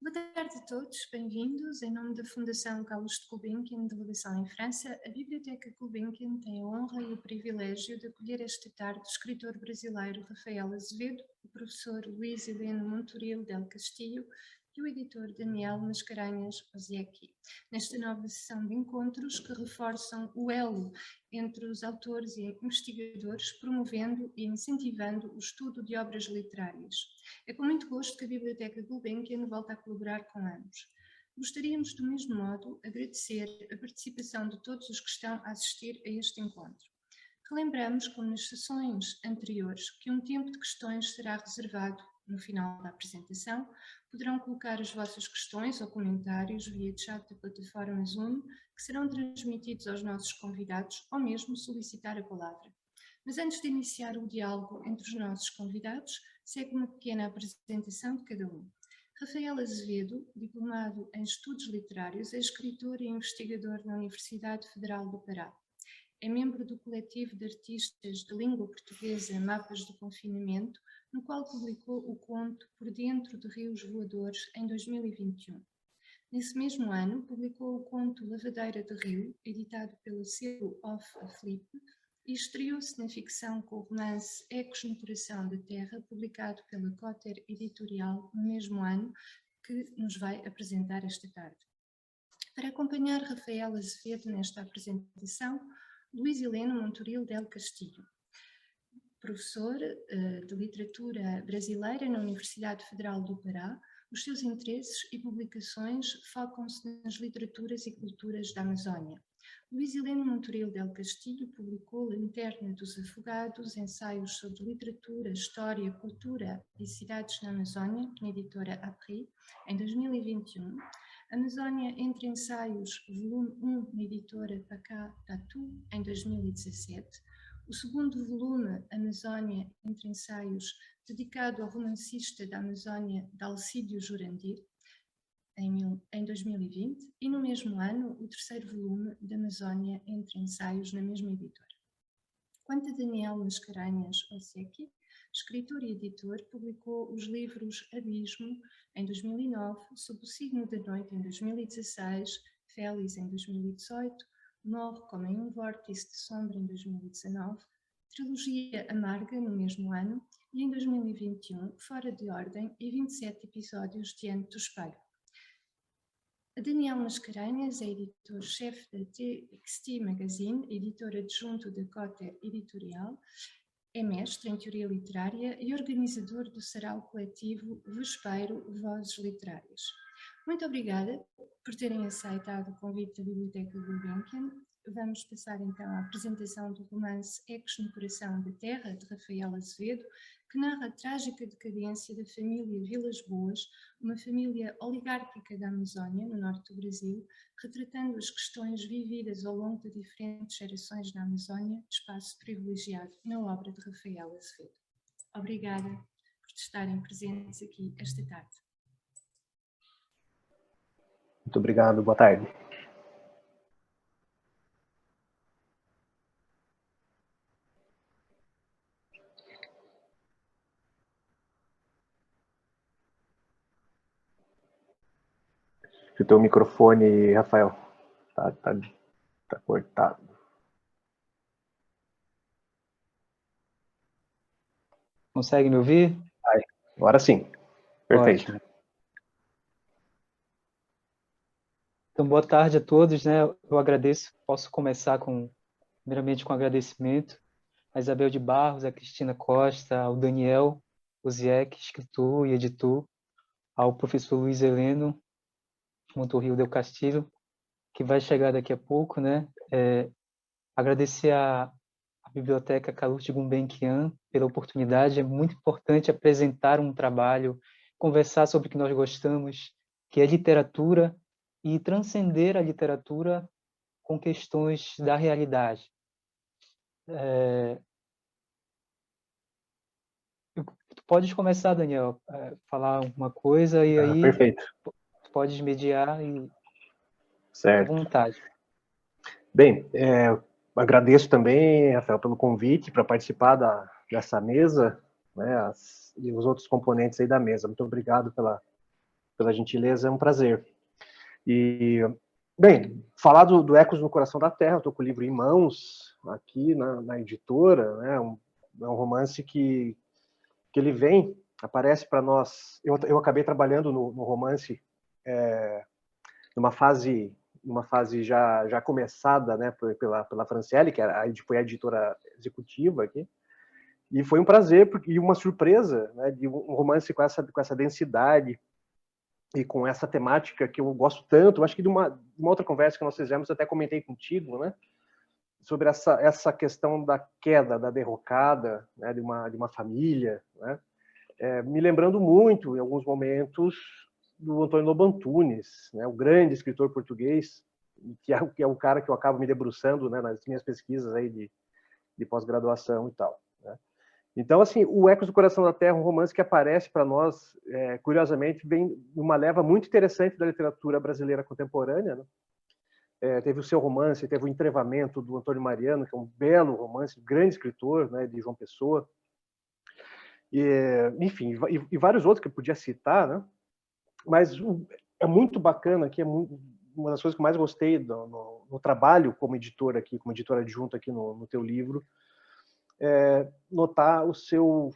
Boa tarde a todos, bem-vindos. Em nome da Fundação Carlos de Gulbenkian, delegação em França, a Biblioteca Gulbenkian tem a honra e o privilégio de acolher esta tarde o escritor brasileiro Rafael Azevedo, o professor Luís Heleno Montoril del Castillo e o editor Daniel Mascarenhas Osiecki, nesta nova sessão de encontros que reforçam o elo entre os autores e investigadores, promovendo e incentivando o estudo de obras literárias. É com muito gosto que a Biblioteca Gulbenkian volta a colaborar com ambos. Gostaríamos, do mesmo modo, agradecer a participação de todos os que estão a assistir a este encontro. Relembramos, como nas sessões anteriores, que um tempo de questões será reservado no final da apresentação. Poderão colocar as vossas questões ou comentários via chat da plataforma Zoom, que serão transmitidos aos nossos convidados, ou mesmo solicitar a palavra. Mas antes de iniciar o diálogo entre os nossos convidados, segue uma pequena apresentação de cada um. Rafael Azevedo, diplomado em Estudos Literários, é escritor e investigador na Universidade Federal do Pará. É membro do coletivo de artistas de língua portuguesa Mapas do Confinamento, no qual publicou o conto Por Dentro de Rios Voadores em 2021. Nesse mesmo ano, publicou o conto Lavadeira de Rio, editado pelo selo Off a Flip, e estreou-se na ficção com o romance Ecos no Coração da Terra, publicado pela Cotter Editorial no mesmo ano, que nos vai apresentar esta tarde. Para acompanhar Rafael Azevedo nesta apresentação, Luís Heleno Montoril del Castillo, professor de literatura brasileira na Universidade Federal do Pará. Os seus interesses e publicações focam-se nas literaturas e culturas da Amazónia. Luís Heleno Montoril del Castillo publicou Lanterna dos Afogados, ensaios sobre literatura, história, cultura e cidades na Amazónia, na editora April, em 2021. Amazónia entre ensaios, volume 1, na editora Pacá Tatu, em 2017. O segundo volume, Amazónia entre ensaios, dedicado ao romancista da Amazónia, Dalcídio Jurandir, em 2020, e no mesmo ano, o terceiro volume, da Amazónia entre ensaios, na mesma editora. Quanto a Daniel Mascarenhas Osiecki, escritor e editor, publicou os livros Abismo, em 2009, Sob o Signo da Noite, em 2016, Félix, em 2018, Morre como em um Vórtice de Sombra, em 2019, Trilogia Amarga, no mesmo ano, e em 2021, Fora de Ordem e 27 episódios Diante do Espelho. A Daniel Mascarenhas é editor-chefe da TXT Magazine, editor adjunto da Cotter Editorial, é mestre em Teoria Literária e organizador do sarau coletivo Vespeiro Vozes Literárias. Muito obrigada por terem aceitado o convite da Biblioteca Gulbenkian. Vamos passar então à apresentação do romance Ecos no Coração da Terra, de Rafael Azevedo, que narra a trágica decadência da família Vilas Boas, uma família oligárquica da Amazónia, no norte do Brasil, retratando as questões vividas ao longo de diferentes gerações na Amazónia, espaço privilegiado na obra de Rafael Azevedo. Obrigada por estarem presentes aqui esta tarde. Muito obrigado, boa tarde. O teu microfone, Rafael, tá cortado. Consegue me ouvir? Agora sim, perfeito. Ótimo. Então, boa tarde a todos, né? Eu agradeço, posso começar primeiramente com agradecimento a Isabel de Barros, a Cristina Costa, ao Daniel Osiecki, escritor e editor, ao professor Luís Heleno Montoril del Castillo, que vai chegar daqui a pouco, né? Agradecer a Biblioteca Carlos de Gulbenkian pela oportunidade. É muito importante apresentar um trabalho, conversar sobre o que nós gostamos, que é literatura, e transcender a literatura com questões da realidade. Tu podes começar, Daniel, falar alguma coisa e aí Perfeito. tu podes mediar e Certo. à vontade. Bem, agradeço também, Rafael, pelo convite para participar dessa mesa, né, e os outros componentes aí da mesa. Muito obrigado pela pela gentileza, é um prazer. E, bem, falar do Ecos no Coração da Terra, eu estou com o livro em mãos, aqui na editora, né? É um romance que ele vem, aparece para nós. Eu acabei trabalhando no romance numa fase já começada, né, pela Franciele, que foi a editora executiva aqui, e foi um prazer e uma surpresa, né, de um romance com essa densidade e com essa temática que eu gosto tanto. Eu acho que de uma outra conversa que nós fizemos, até comentei contigo, né, sobre essa questão da queda, da derrocada, né, de uma família, né, me lembrando muito, em alguns momentos, do Antônio Lobo Antunes, né, o grande escritor português, que é o cara que eu acabo me debruçando, né, nas minhas pesquisas aí de pós-graduação e tal, né. Então, assim, o Ecos do Coração da Terra, um romance que aparece para nós, curiosamente, vem numa leva muito interessante da literatura brasileira contemporânea, né. Teve o seu romance, teve o Entrevamento, do Antônio Mariano, que é um belo romance, um grande escritor, né, de João Pessoa, enfim, e vários outros que eu podia citar, né. Mas é muito bacana, que uma das coisas que eu mais gostei no trabalho como editor aqui, como editor adjunto aqui no teu livro, é notar o seu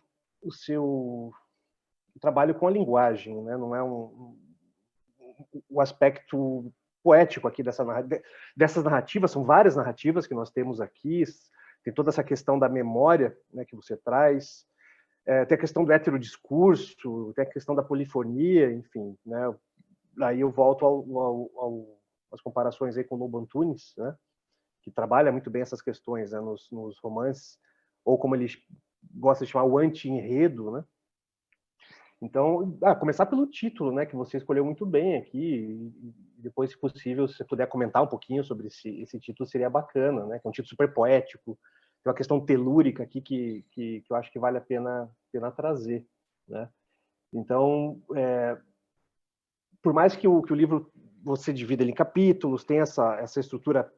trabalho com a linguagem, né? Não é o aspecto poético aqui dessas narrativas. São várias narrativas que nós temos aqui. Tem toda essa questão da memória, né, que você traz. Tem a questão do heterodiscurso, tem a questão da polifonia, enfim, né? Aí eu volto às comparações aí com o Lobo Antunes, né, que trabalha muito bem essas questões, né, nos romances, ou como ele gosta de chamar, o anti-enredo, né? Então, começar pelo título, né, que você escolheu muito bem aqui, e depois, se possível, se você puder comentar um pouquinho sobre esse título, seria bacana, né, que é um título super poético, tem uma questão telúrica aqui que eu acho que vale a pena trazer, né? Então, por mais que o livro você divida ele em capítulos, tem essa estrutura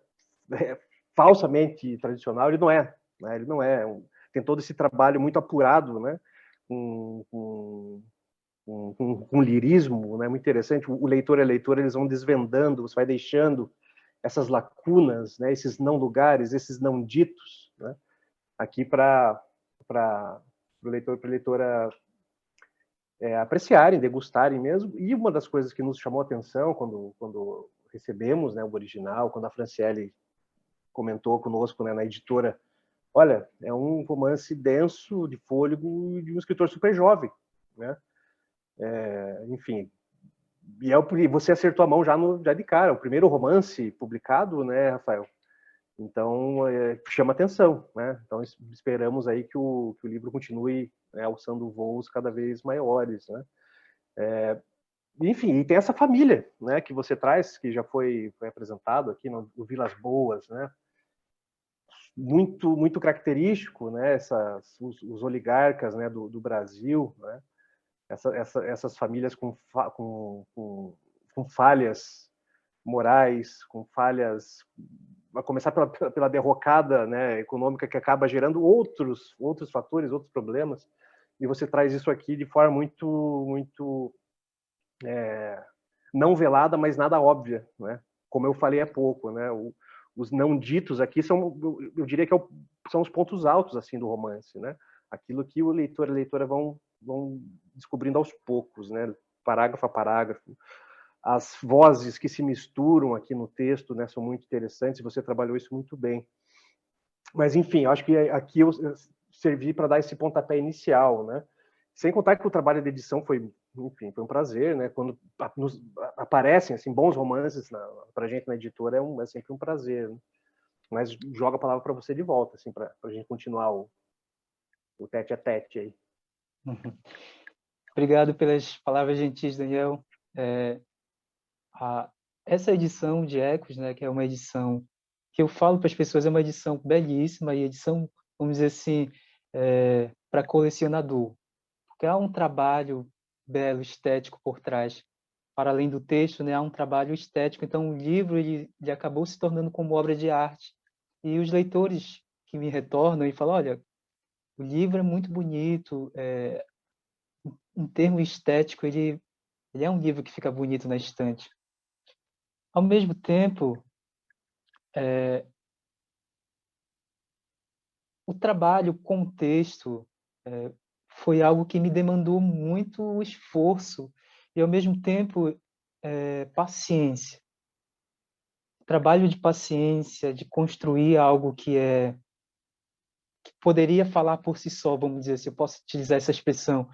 falsamente tradicional, ele não é, né? Ele não é. Tem todo esse trabalho muito apurado, né? Com lirismo, né? Muito interessante. O leitor e a leitora, eles vão desvendando, você vai deixando essas lacunas, né? Esses não lugares, esses não ditos, né? Aqui para o leitor e para a leitora apreciarem, degustarem mesmo. E uma das coisas que nos chamou a atenção quando recebemos, né, o original, quando a Franciele comentou conosco, né, na editora, olha, é um romance denso, de fôlego, de um escritor super jovem, né? Enfim, e você acertou a mão já de cara, o primeiro romance publicado, né, Rafael? Então, chama atenção, né? Então, esperamos aí que o livro continue, né, alçando voos cada vez maiores, né? Enfim, e tem essa família, né, que você traz, que já foi apresentado aqui no Vilas Boas, né? Muito característico, né? Os oligarcas, né, do Brasil, né? Essas famílias com falhas morais, com falhas, a começar pela derrocada, né, econômica, que acaba gerando outros fatores, outros problemas, e você traz isso aqui de forma muito não velada, mas nada óbvia, né? Como eu falei há pouco, né? Os não ditos aqui são, eu diria que são os pontos altos assim do romance, né? Aquilo que o leitor e a leitora vão descobrindo aos poucos, né? Parágrafo a parágrafo. As vozes que se misturam aqui no texto, né, são muito interessantes, você trabalhou isso muito bem. Mas, enfim, eu acho que aqui eu servi para dar esse pontapé inicial, né? Sem contar que o trabalho de edição foi um prazer, né? Quando aparecem assim, bons romances para a gente na editora, é sempre um prazer, né? Mas joga a palavra para você de volta, assim, para a gente continuar o tete a tete aí. Obrigado pelas palavras gentis, Daniel. Essa edição de Ecos, né, que é uma edição que eu falo para as pessoas, é uma edição belíssima, e edição, vamos dizer assim, para colecionador, porque há um trabalho belo, estético por trás. Para além do texto, né, há um trabalho estético. Então, o livro ele acabou se tornando como obra de arte. E os leitores que me retornam e falam, olha, o livro é muito bonito, em termo estético, ele Ele é um livro que fica bonito na estante. Ao mesmo tempo, o trabalho com o texto foi algo que me demandou muito esforço e, ao mesmo tempo, paciência. Trabalho de paciência, de construir algo que poderia falar por si só, vamos dizer assim, eu posso utilizar essa expressão,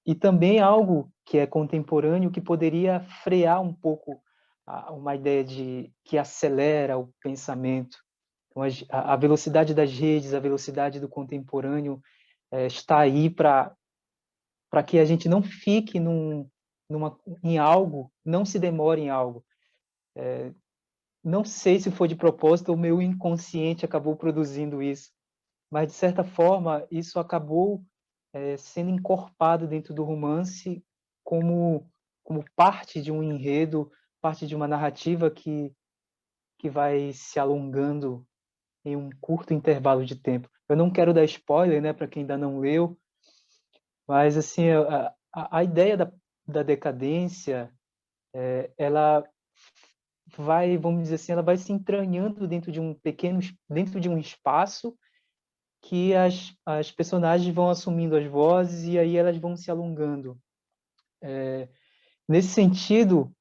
e também algo que é contemporâneo, que poderia frear um pouco uma ideia que acelera o pensamento. Então, a velocidade das redes, a velocidade do contemporâneo está aí para que a gente não fique em algo, não se demore em algo. Não sei se foi de propósito ou meu inconsciente acabou produzindo isso, mas, de certa forma, isso acabou sendo encorpado dentro do romance como parte de um enredo, parte de uma narrativa que vai se alongando em um curto intervalo de tempo. Eu não quero dar spoiler, né, para quem ainda não leu, mas assim a ideia da decadência, ela vai, vamos dizer assim, ela vai se entranhando dentro de dentro de um espaço que as personagens vão assumindo as vozes e aí elas vão se alongando. Nesse sentido,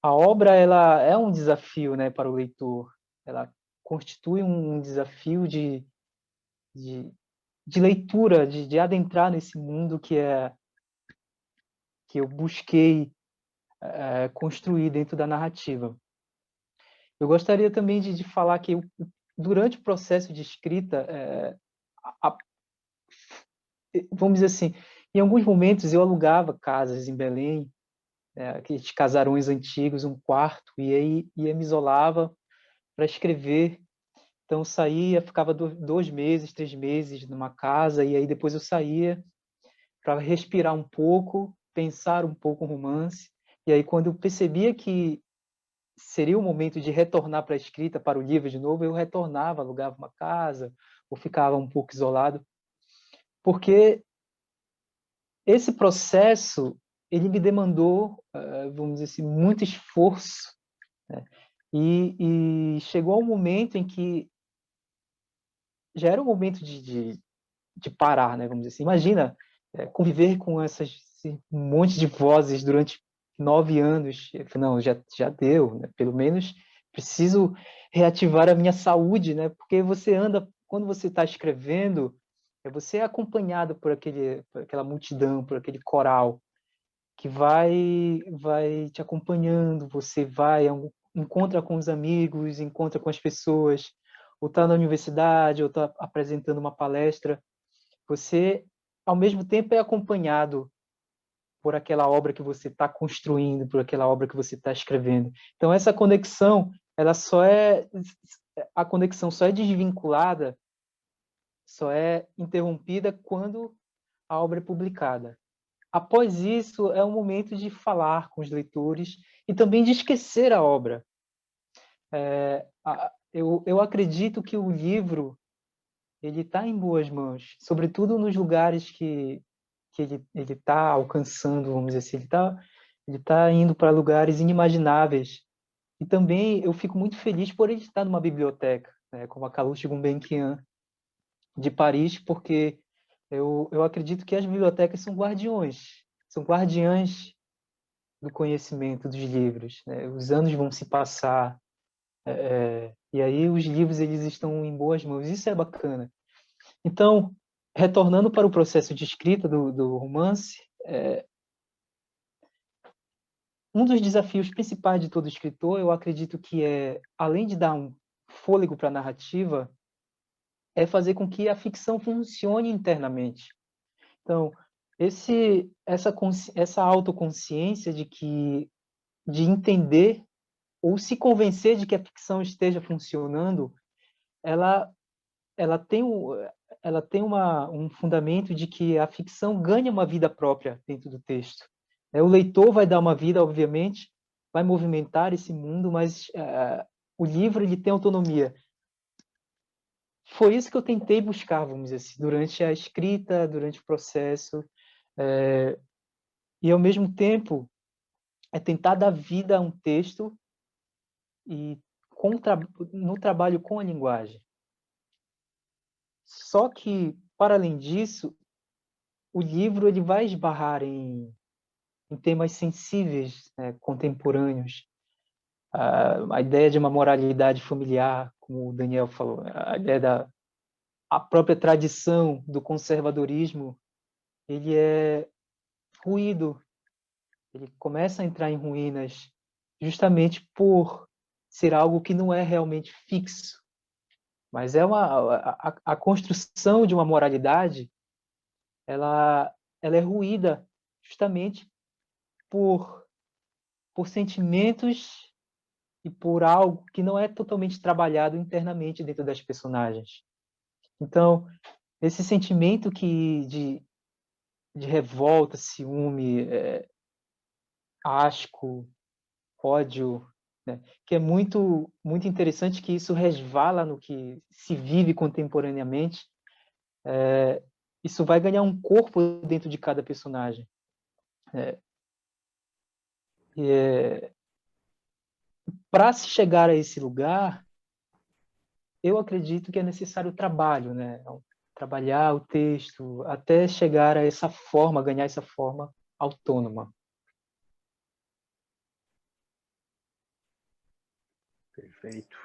a obra ela é um desafio, né, para o leitor. Ela constitui um desafio de leitura, de adentrar nesse mundo que eu busquei construir dentro da narrativa. Eu gostaria também de falar que durante o processo de escrita, vamos dizer assim, em alguns momentos eu alugava casas em Belém, aqueles casarões antigos, um quarto, e aí ia me isolava para escrever. Então, eu saía, ficava 2 meses, 3 meses numa casa, e aí depois eu saía para respirar um pouco, pensar um pouco o romance. E aí, quando eu percebia que seria o momento de retornar para a escrita, para o livro de novo, eu retornava, alugava uma casa, ou ficava um pouco isolado, porque esse processo ele me demandou, vamos dizer assim, muito esforço, né? E chegou um momento em que já era o momento de parar, né? Vamos dizer assim. Imagina conviver com esse monte de vozes durante 9 anos. Eu falei, não, já deu, né? Pelo menos preciso reativar a minha saúde, né? Porque você anda, quando você está escrevendo, você é acompanhado por aquela multidão, por aquele coral que vai te acompanhando. Você encontra com os amigos, encontra com as pessoas, ou está na universidade, ou está apresentando uma palestra. Você, ao mesmo tempo, é acompanhado por aquela obra que você está construindo, por aquela obra que você está escrevendo. Então, essa conexão, a conexão só é desvinculada, só é interrompida quando a obra é publicada. Após isso, é um momento de falar com os leitores e também de esquecer a obra. Eu acredito que o livro ele está em boas mãos, sobretudo nos lugares que ele está alcançando, vamos dizer assim, ele tá indo para lugares inimagináveis. E também eu fico muito feliz por ele estar numa biblioteca, né, como a Calouste Gulbenkian de Paris, porque eu acredito que as bibliotecas são guardiãs do conhecimento dos livros, né? Os anos vão se passar, e aí os livros eles estão em boas mãos. Isso é bacana. Então, retornando para o processo de escrita do romance, um dos desafios principais de todo escritor, eu acredito que além de dar um fôlego para a narrativa, é fazer com que a ficção funcione internamente. Então, essa autoconsciência de entender ou se convencer de que a ficção esteja funcionando, ela ela tem um, ela tem um fundamento de que a ficção ganha uma vida própria dentro do texto. O leitor vai dar uma vida, obviamente, vai movimentar esse mundo, mas o livro ele tem autonomia. Foi isso que eu tentei buscar, vamos dizer assim, durante a escrita, durante o processo, e ao mesmo tempo é tentar dar vida a um texto e no trabalho com a linguagem. Só que, para além disso, o livro ele vai esbarrar em temas sensíveis, né, contemporâneos. A ideia de uma moralidade familiar, como o Daniel falou, a ideia a própria tradição do conservadorismo, ele é ruído, ele começa a entrar em ruínas justamente por ser algo que não é realmente fixo, mas é a construção de uma moralidade, ela é ruída justamente por sentimentos e por algo que não é totalmente trabalhado internamente dentro das personagens. Então, esse sentimento de revolta, ciúme, asco, ódio, né? Que é muito interessante que isso resvala no que se vive contemporaneamente. Isso vai ganhar um corpo dentro de cada personagem. Para se chegar a esse lugar, eu acredito que é necessário trabalho, né? Trabalhar o texto até chegar a essa forma, ganhar essa forma autônoma. Perfeito.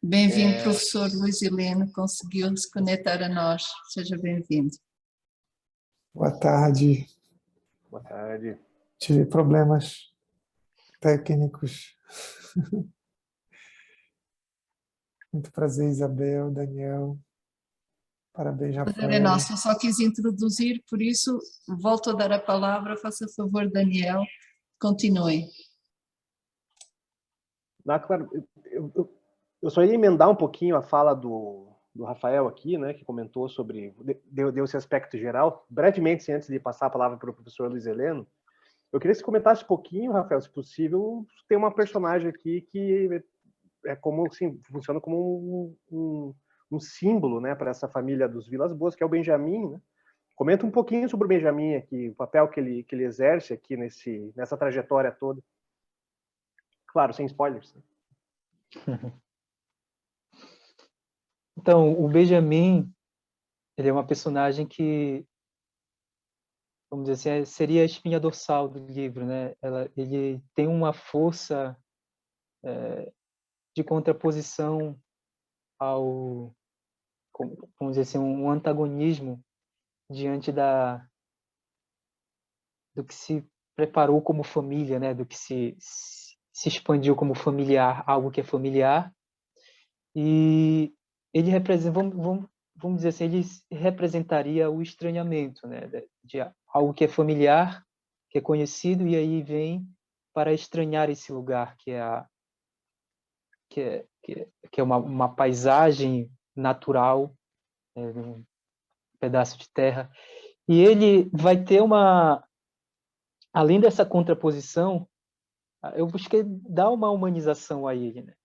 Bem-vindo, professor Luís Heleno, conseguiu se conectar a nós. Seja bem-vindo. Boa tarde. Boa tarde. Tive problemas técnicos. Muito prazer, Isabel, Daniel. Parabéns, O prazer Rafael. é nosso. Eu só quis introduzir, por isso volto a dar a palavra. Faça favor, Daniel. Continue. Claro, eu só ia emendar um pouquinho a fala do Rafael aqui, né, que comentou sobre, deu esse aspecto geral. Brevemente, antes de passar a palavra para o professor Luís Heleno, eu queria que você comentasse um pouquinho, Rafael, se possível, tem uma personagem aqui que é como, assim, funciona como um símbolo, né, para essa família dos Vilas Boas, que é o Benjamin, né? Comenta um pouquinho sobre o Benjamin aqui, o papel que ele exerce aqui nessa trajetória toda. Claro, sem spoilers. Então, o Benjamin, ele é uma personagem que, vamos dizer assim, seria a espinha dorsal do livro, né? Ele tem uma força de contraposição ao, vamos dizer assim, um antagonismo diante do que se preparou como família, né? Do que se expandiu como familiar, algo que é familiar. E ele representa, vamos dizer assim, ele representaria o estranhamento, né? De algo que é familiar, que é conhecido, e aí vem para estranhar esse lugar que é uma paisagem natural, um pedaço de terra. E ele vai ter além dessa contraposição, eu busquei dar uma humanização a ele, né?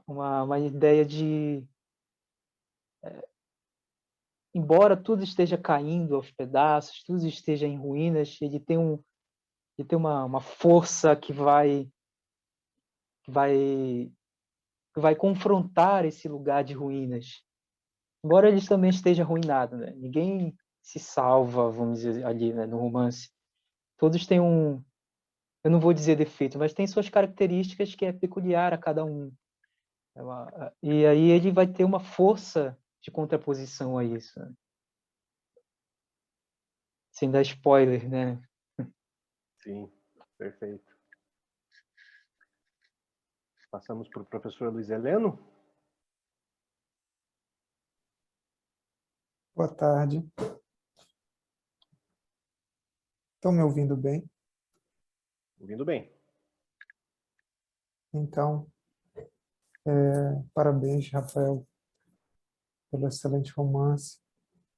Uma ideia de, embora tudo esteja caindo aos pedaços, tudo esteja em ruínas, ele tem uma força que vai confrontar esse lugar de ruínas. Embora ele também esteja arruinado, né? Ninguém se salva, vamos dizer, ali, né, no romance. Todos têm eu não vou dizer defeito, mas tem suas características que é peculiar a cada um. E aí ele vai ter uma força de contraposição a isso, né? Sem dar spoiler, né? Sim, perfeito. Passamos para o professor Luís Heleno. Boa tarde. Estão me ouvindo bem? Ouvindo bem. Então, parabéns, Rafael, pelo excelente romance.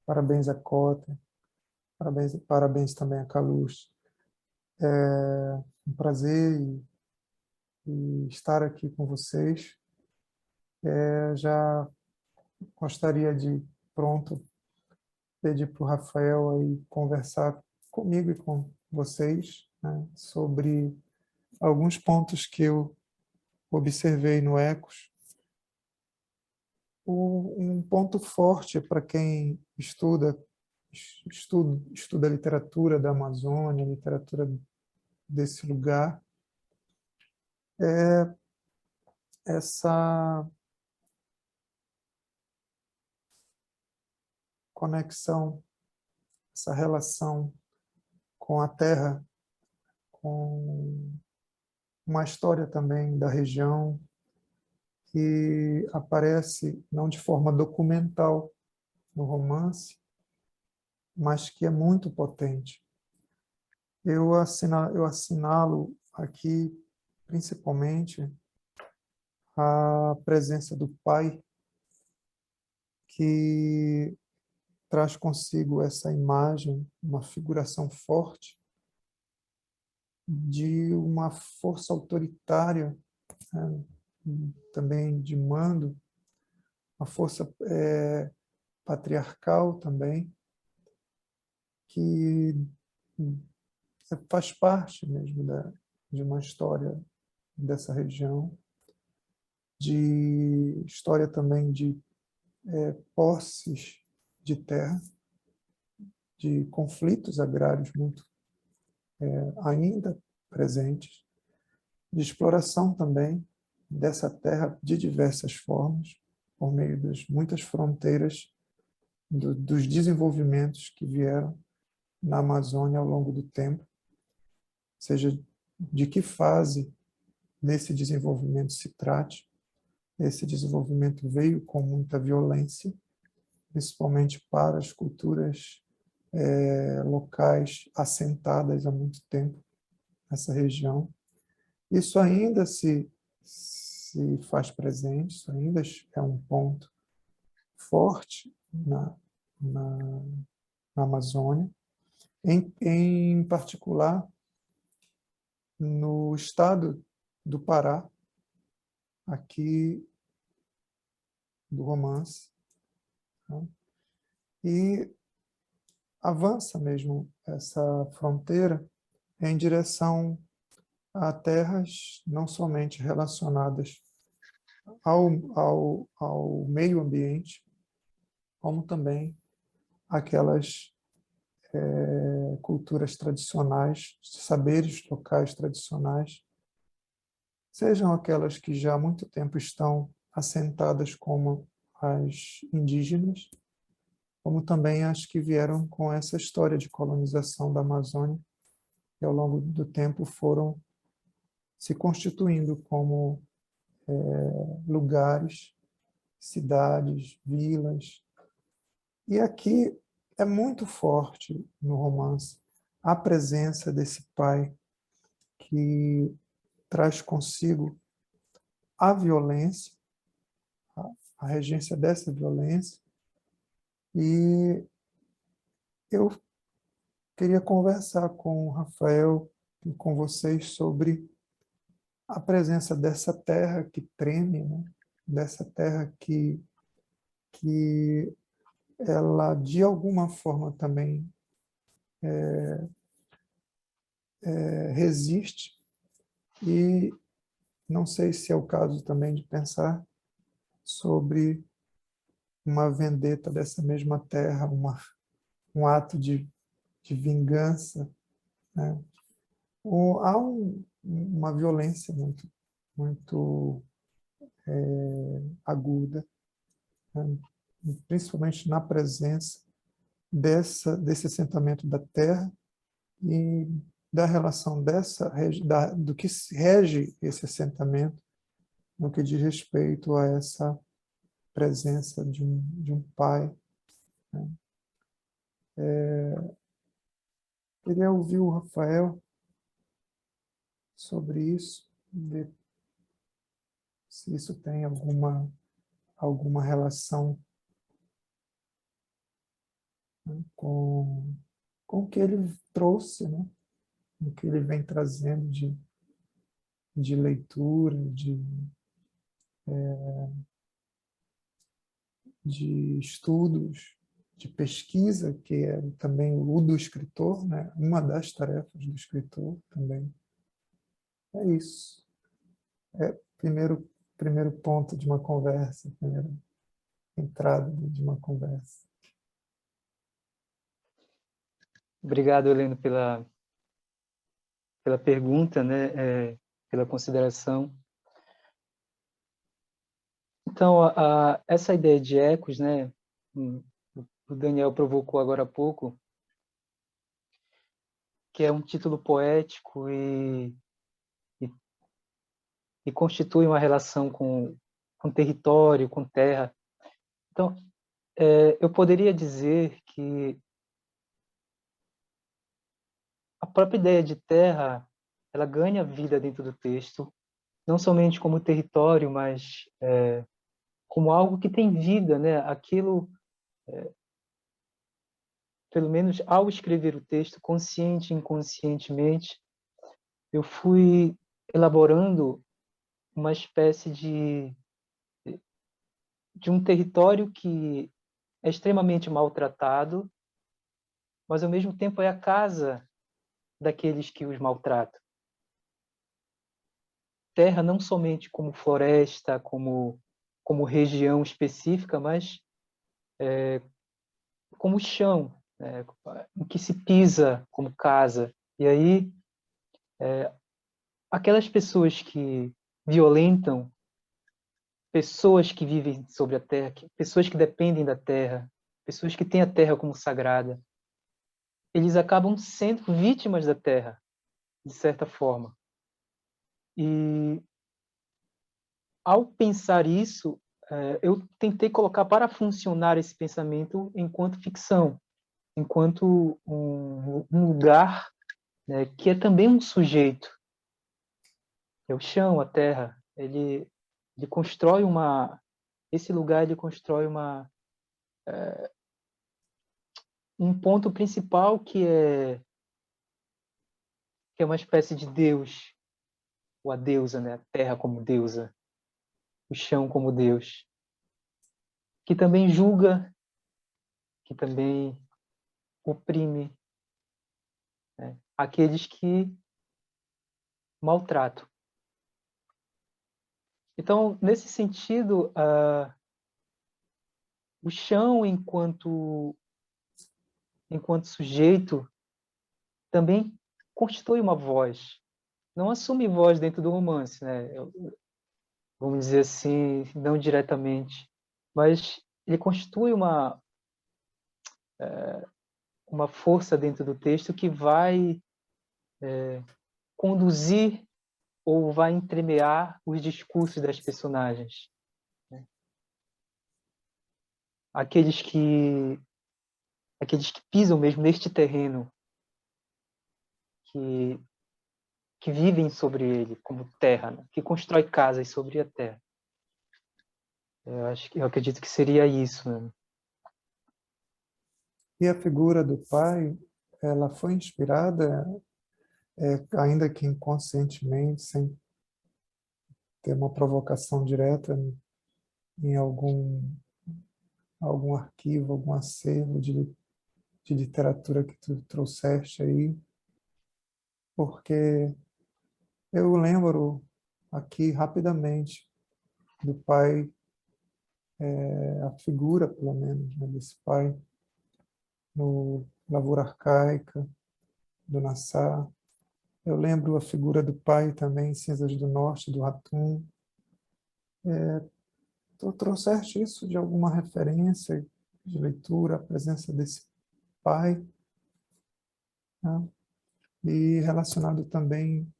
Parabéns a Cota. Parabéns também a Caluz. É um prazer estar aqui com vocês. Já gostaria de, pronto, pedir para o Rafael aí conversar comigo e com vocês, né, sobre alguns pontos que eu observei no Ecos. Um ponto forte para quem estuda a literatura da Amazônia, a literatura desse lugar, é essa conexão, essa relação com a terra, com uma história também da região que aparece não de forma documental no romance, mas que é muito potente. Eu assinalo aqui, principalmente, a presença do pai, que traz consigo essa imagem, uma figuração forte de uma força autoritária, né, também de mando, uma força patriarcal também, que faz parte mesmo de uma história dessa região, de história também de posses de terra, de conflitos agrários muito ainda presentes, de exploração também dessa terra de diversas formas, por meio das muitas fronteiras dos desenvolvimentos que vieram na Amazônia ao longo do tempo, seja de que fase nesse desenvolvimento se trate. Esse desenvolvimento veio com muita violência, principalmente para as culturas locais assentadas há muito tempo nessa região. Isso ainda se faz presente, isso ainda é um ponto forte na Amazônia, em particular no estado do Pará, aqui do romance, né? E avança mesmo essa fronteira em direção a terras não somente relacionadas ao meio ambiente, como também aquelas culturas tradicionais, saberes locais tradicionais, sejam aquelas que já há muito tempo estão assentadas como as indígenas, como também as que vieram com essa história de colonização da Amazônia, que ao longo do tempo foram se constituindo como lugares, cidades, vilas. E aqui é muito forte no romance a presença desse pai que traz consigo a violência, a regência dessa violência, e eu queria conversar com o Rafael e com vocês sobre a presença dessa terra que treme, né? Dessa terra que ela, de alguma forma, também resiste, e não sei se é o caso também de pensar sobre uma vendetta dessa mesma terra, um ato de vingança, né? Há uma violência muito aguda, né? Principalmente na presença desse assentamento da terra e da relação do que rege esse assentamento no que diz respeito a essa presença de um pai, né? Queria ouvir o Rafael sobre isso, ver se isso tem alguma relação, né, com o que ele trouxe, né? O que ele vem trazendo de leitura, de estudos, de pesquisa, que é também o do escritor, né? Uma das tarefas do escritor também. É isso. É primeiro ponto de uma conversa, primeira entrada de uma conversa. Obrigado, Heleno, pela pergunta, né? Pela consideração. Então, essa ideia de ecos, né? O Daniel provocou agora há pouco, que é um título poético e constitui uma relação com território, com terra. Então, eu poderia dizer que a própria ideia de terra, ela ganha vida dentro do texto, não somente como território, mas como algo que tem vida, né? Aquilo, pelo menos ao escrever o texto, consciente e inconscientemente, eu fui elaborando uma espécie de um território que é extremamente maltratado, mas ao mesmo tempo é a casa daqueles que os maltratam. Terra não somente como floresta, como região específica, mas como chão, né, em que se pisa como casa. E aí, aquelas pessoas que violentam, pessoas que vivem sobre a terra, pessoas que dependem da terra, pessoas que têm a terra como sagrada, eles acabam sendo vítimas da terra, de certa forma. E, ao pensar isso, eu tentei colocar para funcionar esse pensamento enquanto ficção, enquanto um lugar, né, que é também um sujeito. É o chão, a terra. Ele constrói esse lugar ele constrói um ponto principal que é uma espécie de Deus, ou a deusa, né? A terra como deusa, o chão como Deus, que também julga, que também oprime, né, aqueles que maltratam. Então, nesse sentido, o chão, enquanto sujeito, também constitui uma voz. Não assume voz dentro do romance, né? Vamos dizer assim, não diretamente, mas ele constitui uma força dentro do texto que vai conduzir ou vai entremear os discursos das personagens, né? Aqueles que pisam mesmo neste terreno, que vivem sobre ele como terra, né? Que constrói casas sobre a terra. Eu acredito que seria isso, né? E a figura do pai, ela foi inspirada, ainda que inconscientemente, sem ter uma provocação direta, em algum arquivo, algum acervo de literatura que tu trouxeste aí, porque eu lembro aqui rapidamente do pai, a figura, pelo menos, né, desse pai no Lavoura Arcaica, do Nassar. Eu lembro a figura do pai também em Cinzas do Norte, do Ratum. Tu trouxeste isso de alguma referência de leitura, a presença desse pai, né? E relacionado também,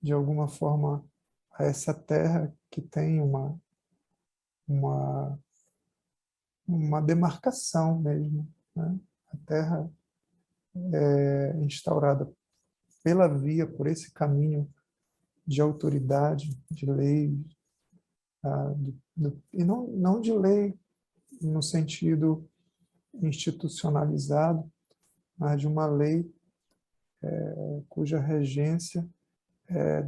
de alguma forma, a essa terra que tem uma, uma demarcação mesmo, né? A terra é instaurada pela via, por esse caminho de autoridade, de lei, e não de lei no sentido institucionalizado, mas de uma lei cuja regência é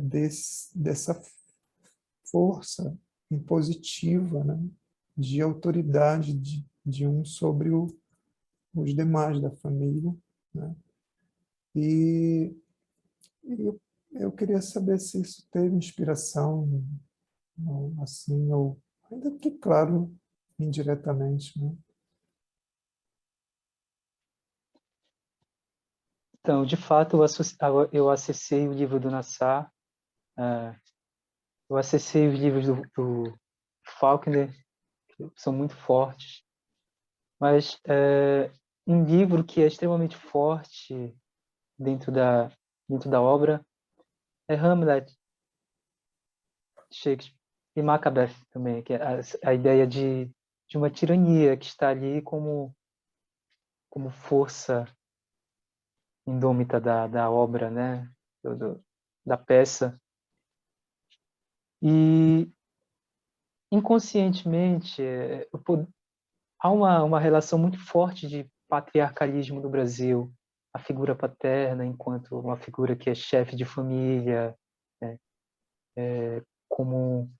dessa força impositiva, né, de autoridade de um sobre os demais da família, né? E eu queria saber se isso teve inspiração, assim, ou ainda que, claro, indiretamente, né? Então, de fato, eu acessei o livro do Nassar, eu acessei os livros do Faulkner, que são muito fortes, mas um livro que é extremamente forte dentro da obra é Hamlet, Shakespeare, e Macbeth também, que é a ideia de uma tirania que está ali como força indômita da obra, né? Da peça. E inconscientemente há uma relação muito forte de patriarcalismo no Brasil, a figura paterna enquanto uma figura que é chefe de família, né? Como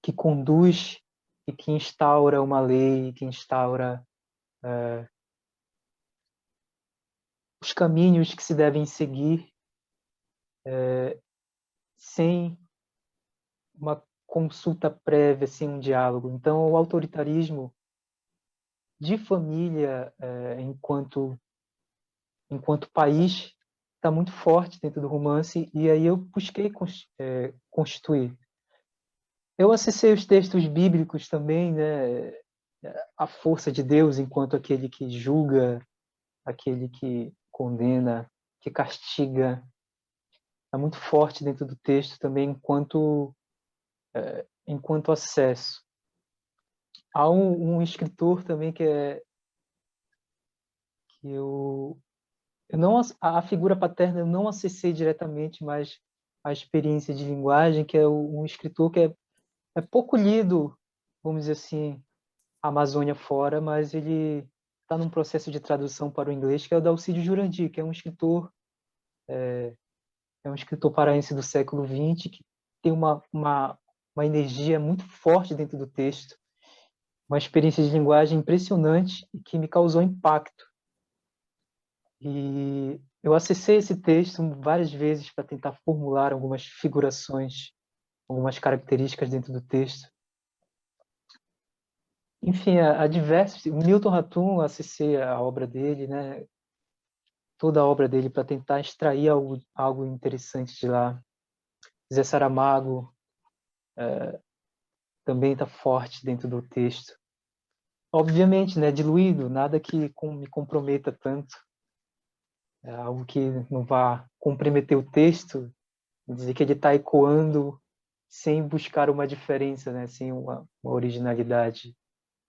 que conduz e que instaura uma lei, que instaura os caminhos que se devem seguir sem uma consulta prévia, sem um diálogo. Então, o autoritarismo de família, enquanto país, está muito forte dentro do romance, e aí eu busquei constituir. Eu acessei os textos bíblicos também, né? A força de Deus enquanto aquele que julga, aquele que condena, que castiga, é muito forte dentro do texto também enquanto acesso. Há um escritor também que eu não, a figura paterna eu não acessei diretamente, mas a experiência de linguagem, que é um escritor que é pouco lido, vamos dizer assim, a Amazônia fora, mas ele está num processo de tradução para o inglês, que é o Dalcídio Jurandir, que é um escritor paraense do século XX, que tem uma energia muito forte dentro do texto, uma experiência de linguagem impressionante e que me causou impacto. E eu acessei esse texto várias vezes para tentar formular algumas figurações, algumas características dentro do texto. Enfim, há diversos. O Milton Ratum, acessei a obra dele, né? Toda a obra dele para tentar extrair algo interessante de lá. Zé Saramago também está forte dentro do texto. Obviamente, né? Diluído, nada que me comprometa tanto. É algo que não vá comprometer o texto, dizer que ele está ecoando sem buscar uma diferença, né? Sem uma originalidade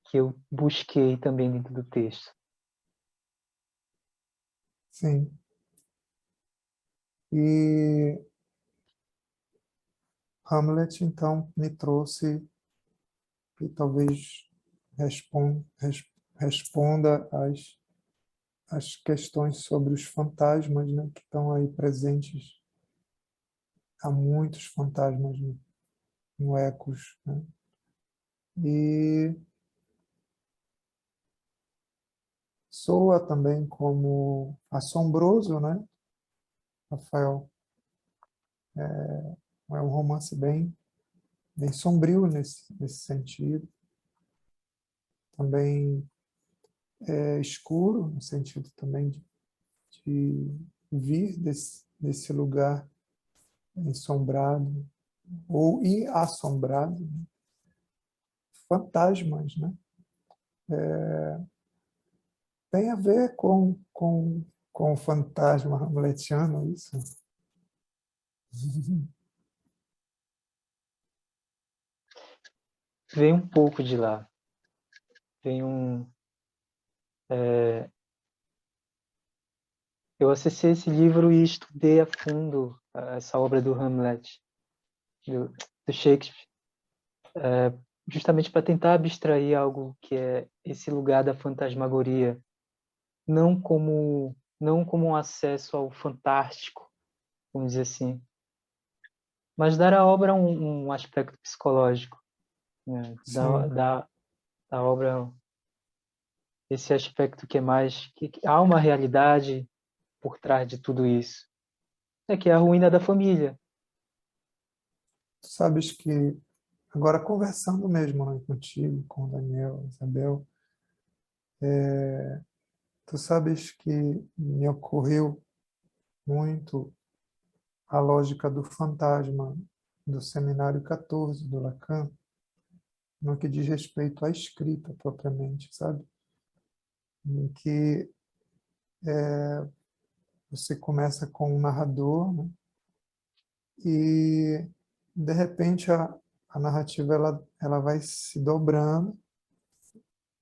que eu busquei também dentro do texto. Sim. E Hamlet, então, me trouxe e talvez responda as questões sobre os fantasmas, né, que estão aí presentes. Há muitos fantasmas no Ecos, né? E soa também como assombroso, né, Rafael? É um romance bem sombrio nesse sentido. Também é escuro, no sentido também de vir desse lugar ensombrado ou ir assombrado, né? Fantasmas, né? Tem a ver com o fantasma hamletiano, isso? Vem um pouco de lá. Vem eu acessei esse livro e estudei a fundo essa obra do Hamlet, do Shakespeare, justamente para tentar abstrair algo que é esse lugar da fantasmagoria, não como um acesso ao fantástico, vamos dizer assim, mas dar à obra um aspecto psicológico, né? Sim, Da obra esse aspecto que é mais, que há uma realidade por trás de tudo isso. É que é a ruína da família. Tu sabes que, agora conversando mesmo, né, contigo, com o Daniel, Isabel, tu sabes que me ocorreu muito a lógica do fantasma do Seminário 14 do Lacan, no que diz respeito à escrita propriamente, sabe? Em que você começa com um narrador, né? E de repente a narrativa ela vai se dobrando,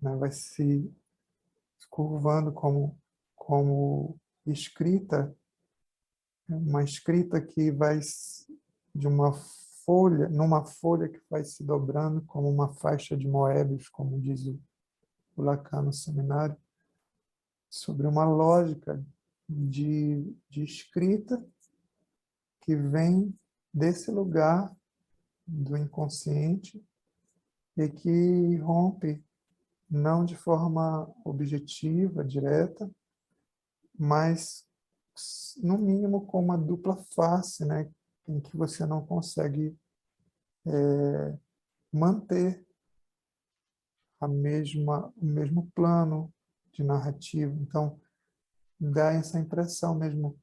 né? Vai se curvando como escrita, uma escrita que vai de uma folha, numa folha que vai se dobrando como uma faixa de Moebius, como diz o Lacan no seminário, sobre uma lógica de escrita que vem desse lugar do inconsciente e que rompe não de forma objetiva, direta, mas no mínimo com uma dupla face, né, em que você não consegue manter o mesmo plano de narrativa. Então, dá essa impressão mesmo.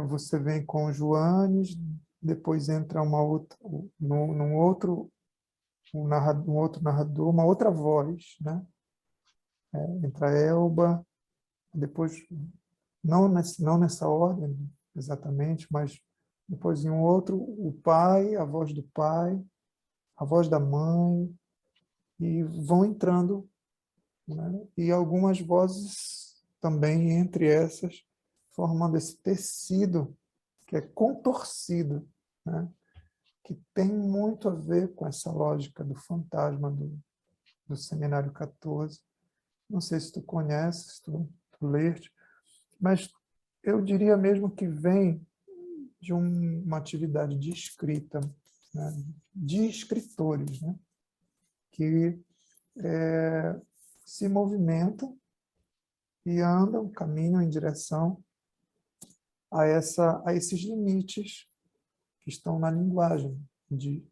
Você vem com o Joanes, depois entra uma outra, num outro, um outro narrador, uma outra voz, né? Entra a Elba, depois, não nessa ordem exatamente, mas depois em um outro, o pai, a voz do pai, a voz da mãe, e vão entrando, né? E algumas vozes também entre essas, formando esse tecido que é contorcido, né? Que tem muito a ver com essa lógica do fantasma do Seminário 14. Não sei se tu conheces, se tu leste, mas eu diria mesmo que vem de uma atividade de escrita, né? De escritores, né? Que se movimentam e andam, caminham em direção a esses limites que estão na linguagem, de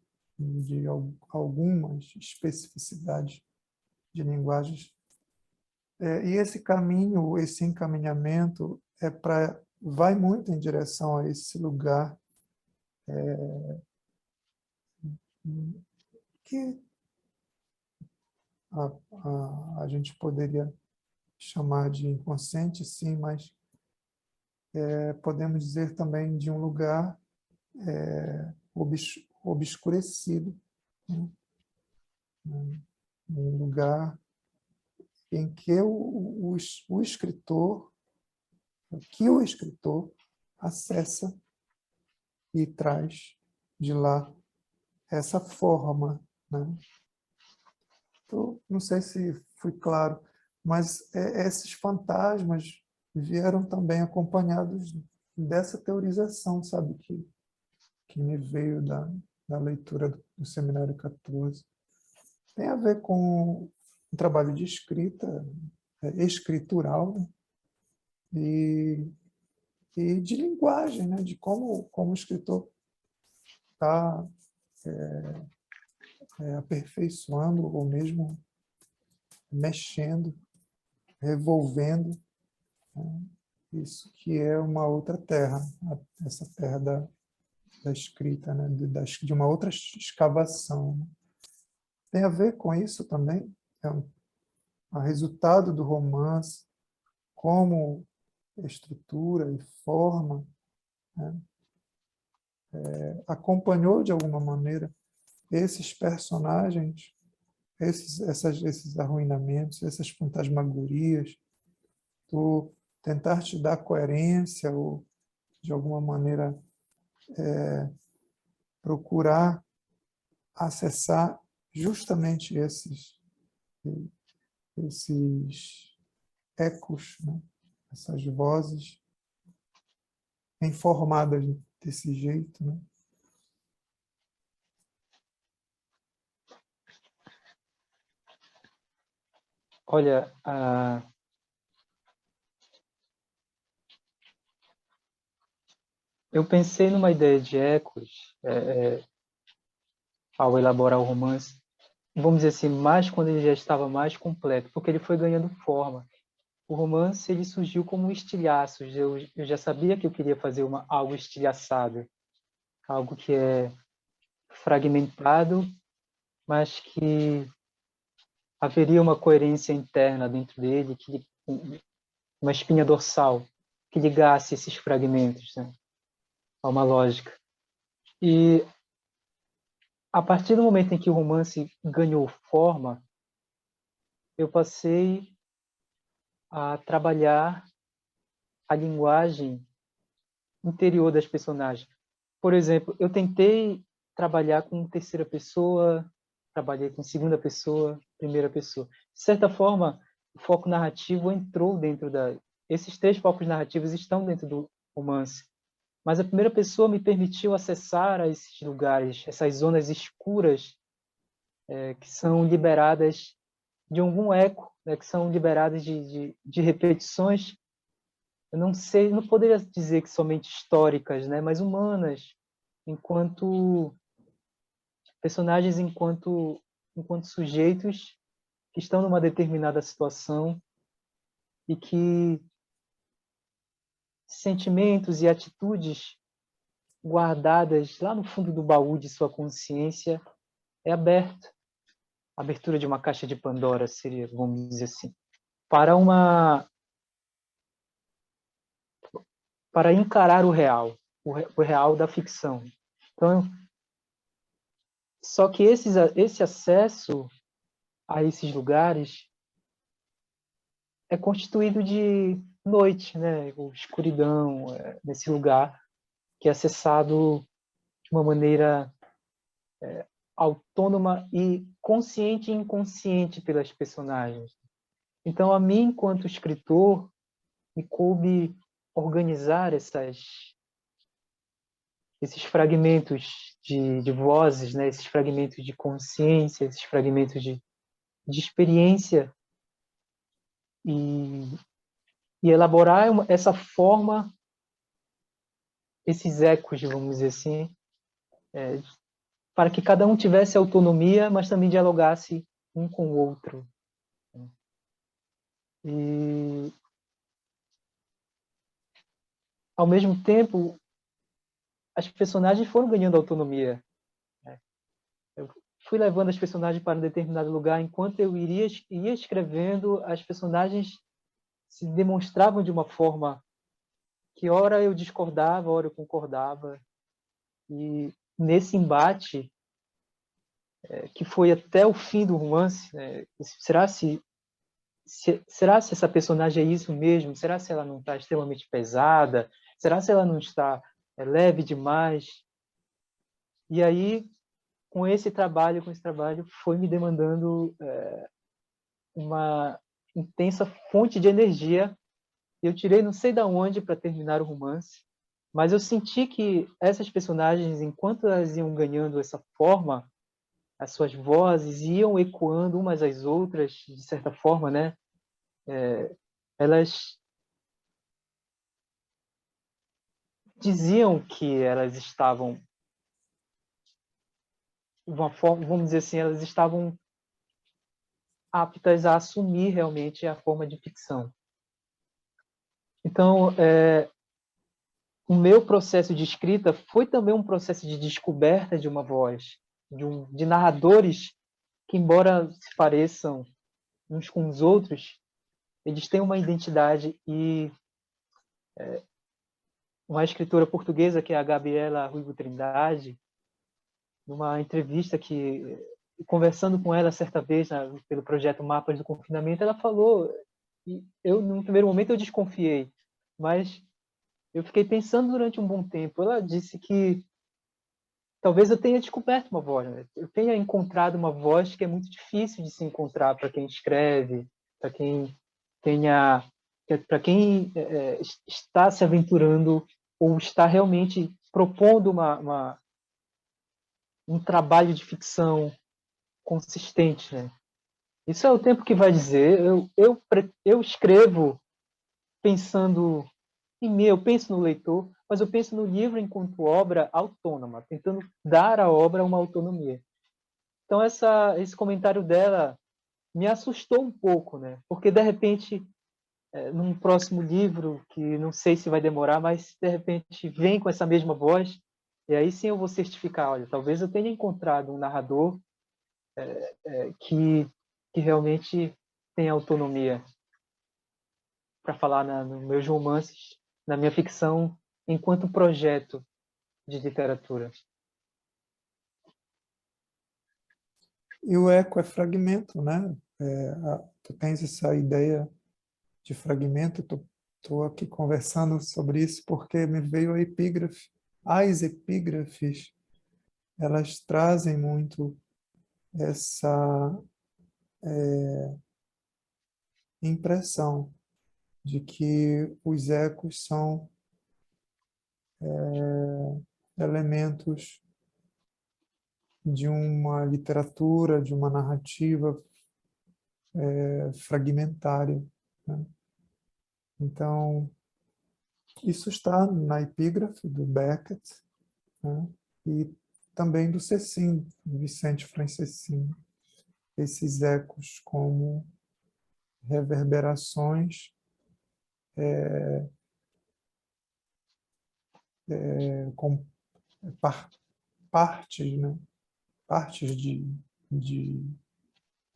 algumas especificidades de linguagens. E esse caminho, esse encaminhamento vai muito em direção a esse lugar que a gente poderia chamar de inconsciente, sim, mas podemos dizer também de um lugar obscurecido, né? Um lugar em que o escritor, o escritor acessa e traz de lá essa forma, né? Então, não sei se fui claro, mas esses fantasmas vieram também acompanhados dessa teorização, sabe, que me veio da leitura do Seminário 14. Tem a ver com um trabalho de escrita, escritural, né? E de linguagem, né? De como o escritor está aperfeiçoando ou mesmo mexendo, revolvendo, né? Isso que é uma outra terra, essa terra da escrita, né? De uma outra escavação, né? Tem a ver com isso também, o resultado do romance, como estrutura e forma, né? Acompanhou de alguma maneira esses personagens, esses arruinamentos, essas fantasmagorias, tu tentar te dar coerência ou, de alguma maneira, procurar acessar justamente esses ecos, né? Essas vozes informadas desse jeito, né? Olha, eu pensei numa ideia de ecos ao elaborar o romance, vamos dizer assim, mais quando ele já estava mais completo, porque ele foi ganhando forma. O romance ele surgiu como um estilhaço. Eu já sabia que eu queria fazer algo estilhaçado, algo que é fragmentado, mas que haveria uma coerência interna dentro dele, uma espinha dorsal que ligasse esses fragmentos, né, a uma lógica. E a partir do momento em que o romance ganhou forma, eu passei a trabalhar a linguagem interior das personagens. Por exemplo, eu tentei trabalhar com terceira pessoa, trabalhei com segunda pessoa, primeira pessoa. De certa forma, o foco narrativo entrou dentro da... Esses 3 focos narrativos estão dentro do romance. Mas a primeira pessoa me permitiu acessar a esses lugares, essas zonas escuras que são liberadas de algum eco, né, que são liberadas de repetições. Eu não sei, não poderia dizer que somente históricas, né, mas humanas, enquanto personagens, enquanto sujeitos que estão numa determinada situação e que sentimentos e atitudes guardadas lá no fundo do baú de sua consciência é aberto. A abertura de uma caixa de Pandora seria, vamos dizer assim, para encarar o real, o real da ficção. Então, só que esse acesso a esses lugares é constituído de noite, né, ou escuridão, nesse lugar que é acessado de uma maneira autônoma e consciente e inconsciente pelas personagens. Então, a mim, enquanto escritor, me coube organizar esses fragmentos de vozes, né? Esses fragmentos de consciência, esses fragmentos de experiência e elaborar essa forma, esses ecos, vamos dizer assim, para que cada um tivesse autonomia, mas também dialogasse um com o outro. E, ao mesmo tempo, as personagens foram ganhando autonomia. Eu fui levando as personagens para um determinado lugar, enquanto eu ia escrevendo, as personagens se demonstravam de uma forma que ora eu discordava, ora eu concordava. E nesse embate, que foi até o fim do romance, será se essa personagem é isso mesmo? Será se ela não está extremamente pesada? Será se ela não está leve demais? E aí, com esse trabalho, foi me demandando uma intensa fonte de energia. Eu tirei não sei de onde para terminar o romance, mas eu senti que essas personagens, enquanto elas iam ganhando essa forma, as suas vozes iam ecoando umas às outras, de certa forma, né? Elas diziam que elas estavam, de uma forma, vamos dizer assim, elas estavam aptas a assumir realmente a forma de ficção. Então, o meu processo de escrita foi também um processo de descoberta de uma voz, de narradores que, embora se pareçam uns com os outros, eles têm uma identidade. E uma escritora portuguesa, que é a Gabriela Ruivo Trindade, numa entrevista conversando com ela certa vez pelo projeto Mapas do Confinamento, ela falou, e eu, no primeiro momento, eu desconfiei, mas eu fiquei pensando durante um bom tempo. Ela disse que talvez eu tenha descoberto uma voz, né? Eu tenha encontrado uma voz que é muito difícil de se encontrar para quem escreve, para quem está se aventurando ou está realmente propondo um trabalho de ficção consistente, né? Isso é o tempo que vai dizer. Eu escrevo pensando em mim, eu penso no leitor, mas eu penso no livro enquanto obra autônoma, tentando dar à obra uma autonomia. Então, esse comentário dela me assustou um pouco, né? Porque, de repente, num próximo livro, que não sei se vai demorar, mas, de repente, vem com essa mesma voz, e aí sim eu vou certificar, olha, talvez eu tenha encontrado um narrador que realmente tem autonomia para falar nos meus romances, na minha ficção, enquanto projeto de literatura. E o eco é fragmento, né? Tu tens essa ideia de fragmento, estou aqui conversando sobre isso porque me veio a epígrafe. As epígrafes, elas trazem muito essa impressão de que os ecos são elementos de uma literatura, de uma narrativa fragmentária, né? Então, isso está na epígrafe do Beckett, né? E também do Cecim, Vicente Francescim, esses ecos como reverberações com partes, né? Partes de,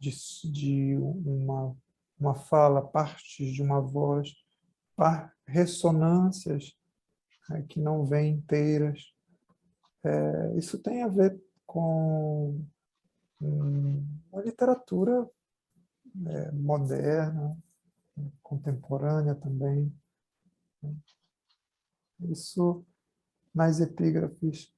de uma fala, partes de uma voz, ressonâncias, né, que não vêm inteiras. Isso tem a ver com uma literatura moderna, contemporânea também. Isso nas epígrafes.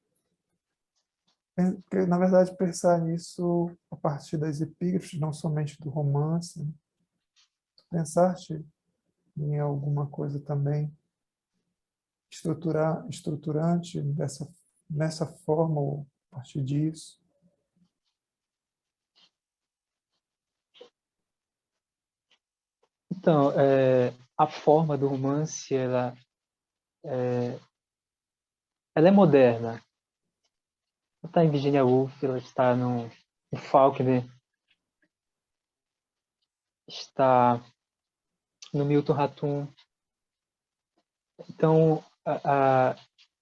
Na verdade, pensar nisso a partir das epígrafes, não somente do romance. Né? Pensaste em alguma coisa também estruturante nessa forma, ou a partir disso? Então, a forma do romance, ela é moderna. Ela está em Virginia Woolf, ela está no Faulkner, está no Milton Ratum. Então,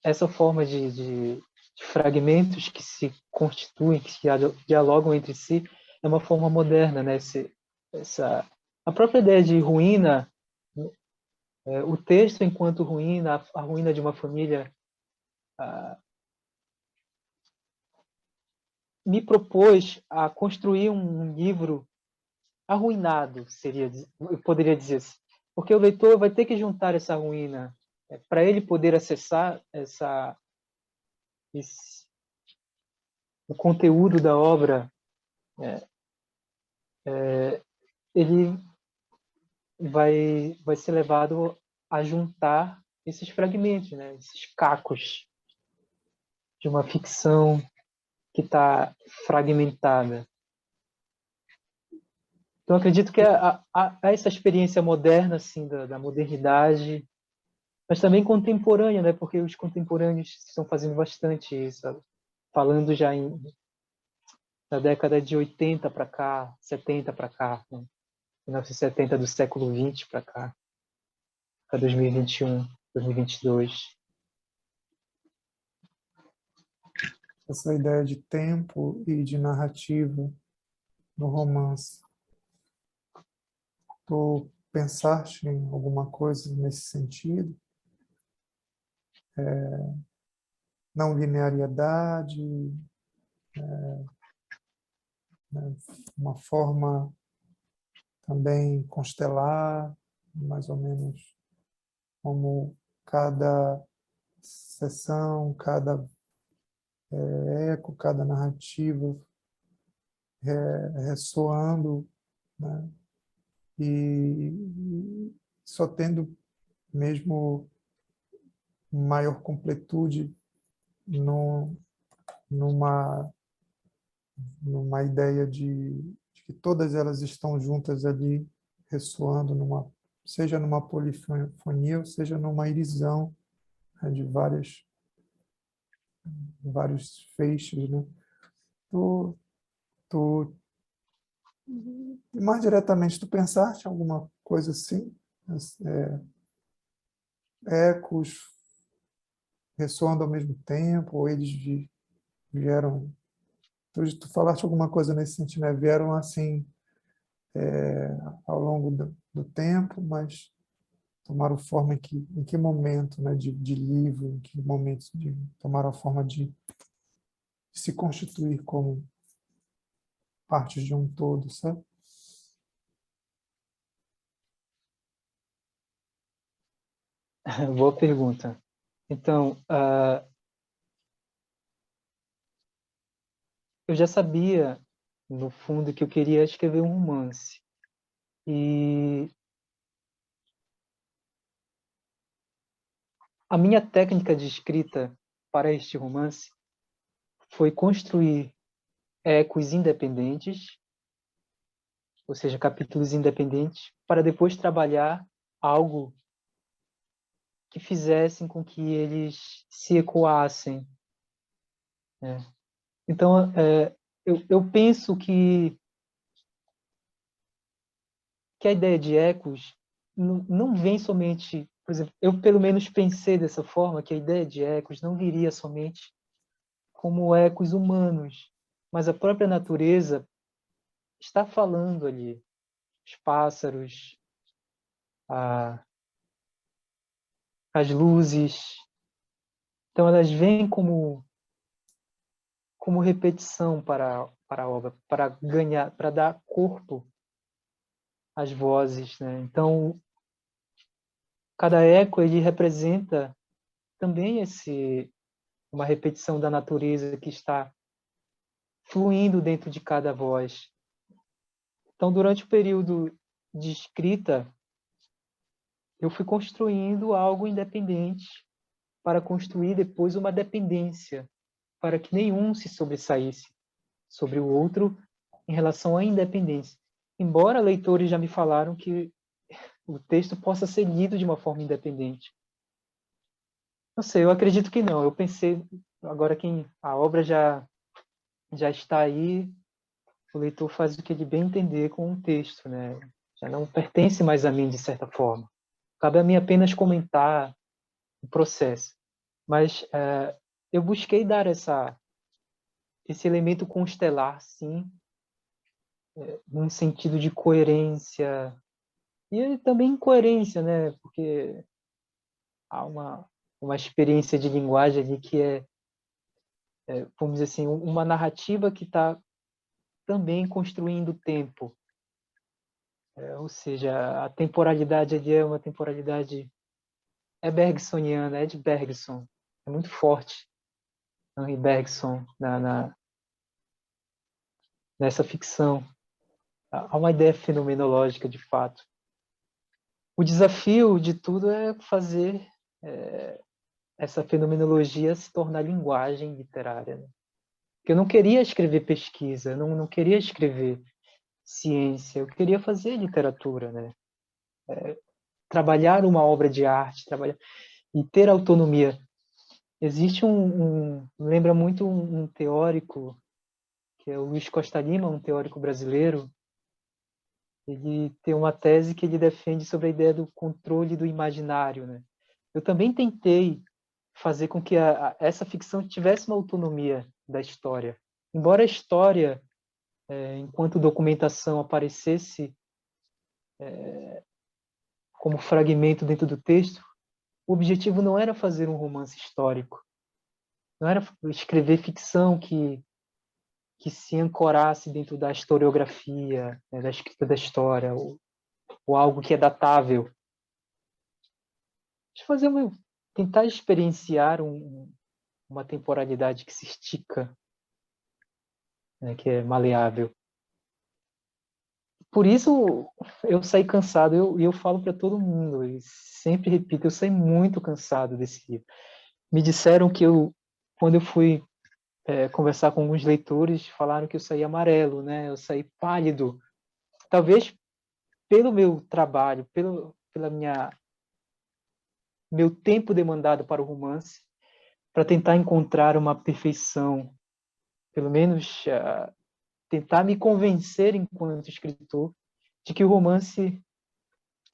essa forma de fragmentos que se constituem, que se dialogam entre si, é uma forma moderna, né? A própria ideia de ruína, o texto enquanto ruína, a ruína de uma família, me propôs a construir um livro arruinado, eu poderia dizer assim. Porque o leitor vai ter que juntar essa ruína para ele poder acessar o conteúdo da obra. Ele vai ser levado a juntar esses fragmentos, né? Esses cacos de uma ficção que está fragmentada. Então, acredito que há essa experiência moderna, assim, da modernidade, mas também contemporânea, né? Porque os contemporâneos estão fazendo bastante isso, sabe? Falando já da década de 80 para cá, 70 para cá, né? 1970 do século 20 para cá, para 2021, 2022. Essa ideia de tempo e de narrativa no romance. Tu pensaste em alguma coisa nesse sentido? Não linearidade, né? Uma forma também constelar, mais ou menos como cada sessão, cada eco, cada narrativa ressoando, né? E só tendo mesmo maior completude no, numa ideia de que todas elas estão juntas ali, ressoando, seja numa polifonia, ou seja numa irisão, né, de vários feixes, né? Tu, mais diretamente, tu pensaste em alguma coisa assim? Ecos ressoando ao mesmo tempo, ou eles vieram... Tu falaste alguma coisa nesse sentido, né? Vieram assim ao longo do tempo, mas tomaram forma em que momento, né? De livro, em que momento tomaram a forma de se constituir como partes de um todo, sabe? Boa pergunta. Então, eu já sabia, no fundo, que eu queria escrever um romance. E a minha técnica de escrita para este romance foi construir ecos independentes, ou seja, capítulos independentes, para depois trabalhar algo que fizessem com que eles se ecoassem. Né? Então, eu penso que a ideia de ecos não vem somente... Por exemplo, eu pelo menos pensei dessa forma, que a ideia de ecos não viria somente como ecos humanos, mas a própria natureza está falando ali. Os pássaros, as luzes. Então, elas vêm como repetição para a obra, para dar corpo às vozes, né? Então, cada eco ele representa também uma repetição da natureza que está fluindo dentro de cada voz. Então, durante o período de escrita, eu fui construindo algo independente para construir depois uma dependência, para que nenhum se sobressaísse sobre o outro em relação à independência. Embora leitores já me falaram que o texto possa ser lido de uma forma independente. Não sei, eu acredito que não. Eu pensei, agora que a obra já está aí, o leitor faz o que ele bem entender com o texto, né? Já não pertence mais a mim, de certa forma. Cabe a mim apenas comentar o processo. Mas eu busquei dar esse elemento constelar, sim, num sentido de coerência, e também incoerência, né? Porque há uma experiência de linguagem ali que vamos dizer assim, uma narrativa que está também construindo o tempo. Ou seja, a temporalidade ali é uma temporalidade bergsoniana, é de Bergson. É muito forte, Henri Bergson, nessa ficção. Há uma ideia fenomenológica, de fato. O desafio de tudo é fazer essa fenomenologia se tornar linguagem literária. Né? Porque eu não queria escrever pesquisa, não queria escrever ciência, eu queria fazer literatura, né? Trabalhar uma obra de arte, e ter autonomia. Existe lembra muito um teórico, que é o Luiz Costa Lima, um teórico brasileiro. Ele tem uma tese que ele defende sobre a ideia do controle do imaginário, né? Eu também tentei fazer com que essa ficção tivesse uma autonomia da história. Embora a história, enquanto documentação, aparecesse como fragmento dentro do texto, o objetivo não era fazer um romance histórico. Não era escrever ficção que se ancorasse dentro da historiografia, né, da escrita da história, ou algo que é datável. Tentar experienciar uma temporalidade que se estica, né, que é maleável. Por isso eu saí cansado, e eu falo para todo mundo, e sempre repito, eu saí muito cansado desse livro. Me disseram que quando eu fui conversar com alguns leitores, falaram que eu saí amarelo, né? Eu saí pálido. Talvez pelo meu trabalho, pela meu tempo demandado para o romance, para tentar encontrar uma perfeição, pelo menos tentar me convencer enquanto escritor de que o romance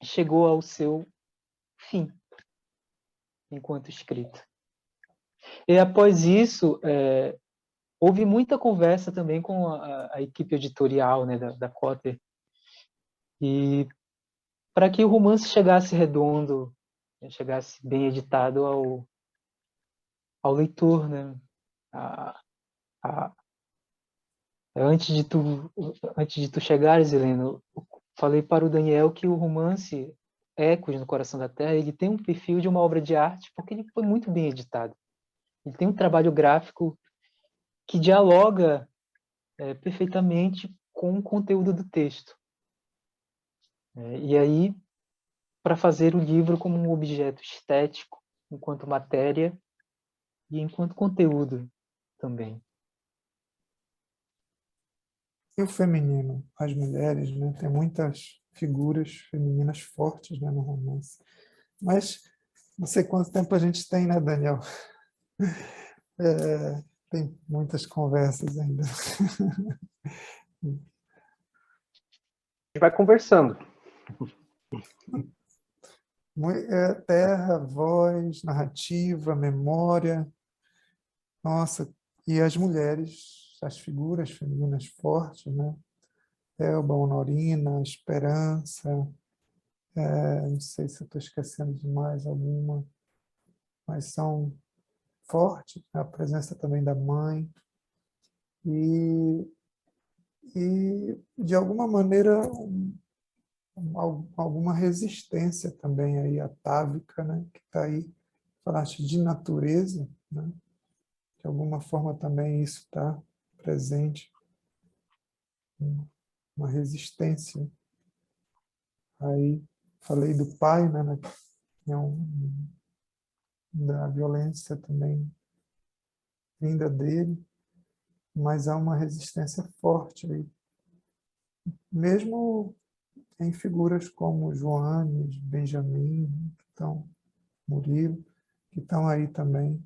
chegou ao seu fim enquanto escrita. E após isso, houve muita conversa também com a equipe editorial, né, da Cotter, e para que o romance chegasse redondo, chegasse bem editado ao leitor, né? Antes de tu chegares, Helena, eu falei para o Daniel que o romance Ecos no Coração da Terra, ele tem um perfil de uma obra de arte porque ele foi muito bem editado. Ele tem um trabalho gráfico que dialoga perfeitamente com o conteúdo do texto. E aí, para fazer o livro como um objeto estético, enquanto matéria e enquanto conteúdo também. E o feminino, as mulheres, né? Tem muitas figuras femininas fortes, né, no romance. Mas não sei quanto tempo a gente tem, né, Daniel? Tem muitas conversas ainda. A gente vai conversando. Terra, voz, narrativa, memória. Nossa, e as mulheres, as figuras femininas fortes, né? Elba, Honorina, Esperança, não sei se eu estou esquecendo de mais alguma, mas são fortes, né? A presença também da mãe, e de alguma maneira, alguma resistência também aí atávica, né? Que está aí, falaste de natureza, né? De alguma forma também isso está presente, uma resistência. Aí falei do pai, né? Da violência também vinda dele, mas há uma resistência forte aí. Mesmo em figuras como Joanes, Benjamin, Murilo, que estão aí também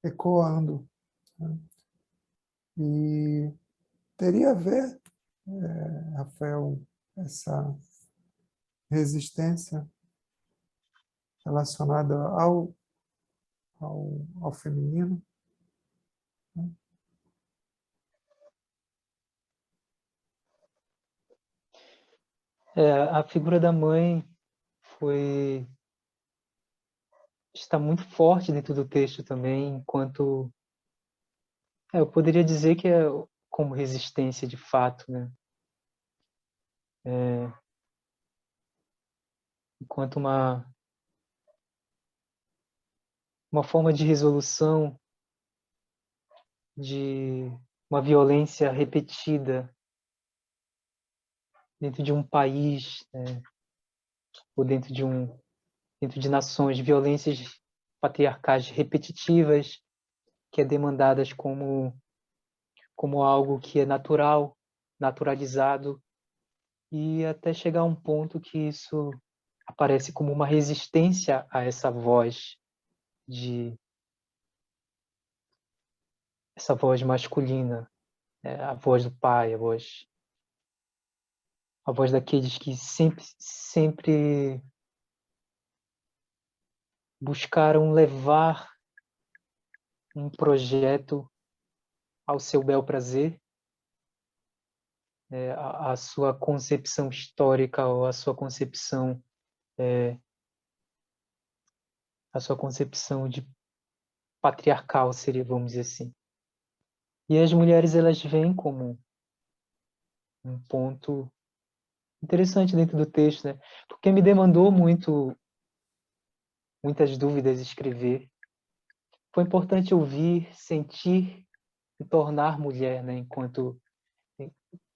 ecoando, né? E teria a ver, Rafael, essa resistência relacionada ao feminino, né? A figura da mãe está muito forte dentro do texto também, enquanto eu poderia dizer que é como resistência de fato, né? Enquanto uma forma de resolução de uma violência repetida dentro de um país, né? Ou dentro de nações, violências patriarcais repetitivas, que é demandadas como algo que é natural, naturalizado, e até chegar a um ponto que isso aparece como uma resistência a essa voz masculina, a voz do pai, a voz daqueles que sempre buscaram levar um projeto ao seu bel prazer, a sua concepção histórica ou a sua concepção de patriarcal, seria, vamos dizer assim. E as mulheres, elas vêm como um ponto interessante dentro do texto, né? Porque me demandou muitas dúvidas escrever. Foi importante ouvir, sentir e tornar mulher, né?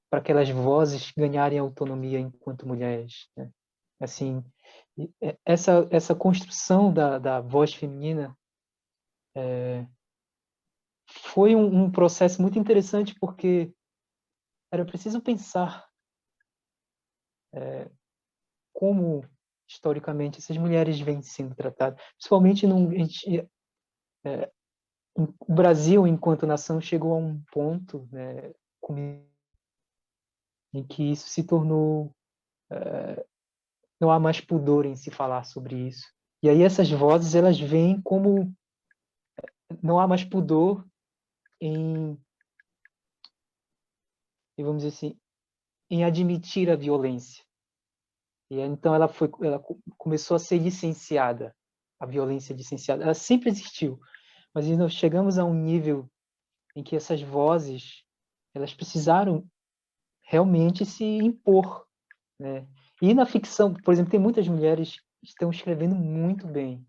Para aquelas vozes ganharem autonomia enquanto mulheres, né? Assim, essa construção da voz feminina foi um processo muito interessante, porque era preciso pensar como, historicamente, essas mulheres vêm sendo tratadas. Principalmente o Brasil, enquanto nação, chegou a um ponto, né, em que isso se tornou... não há mais pudor em se falar sobre isso. E aí essas vozes, elas vêm como... não há mais pudor em, vamos dizer assim, em admitir a violência. E então ela começou a ser licenciada, a violência licenciada. Ela sempre existiu, mas nós chegamos a um nível em que essas vozes, elas precisaram realmente se impor, né? E na ficção, por exemplo, tem muitas mulheres que estão escrevendo muito bem.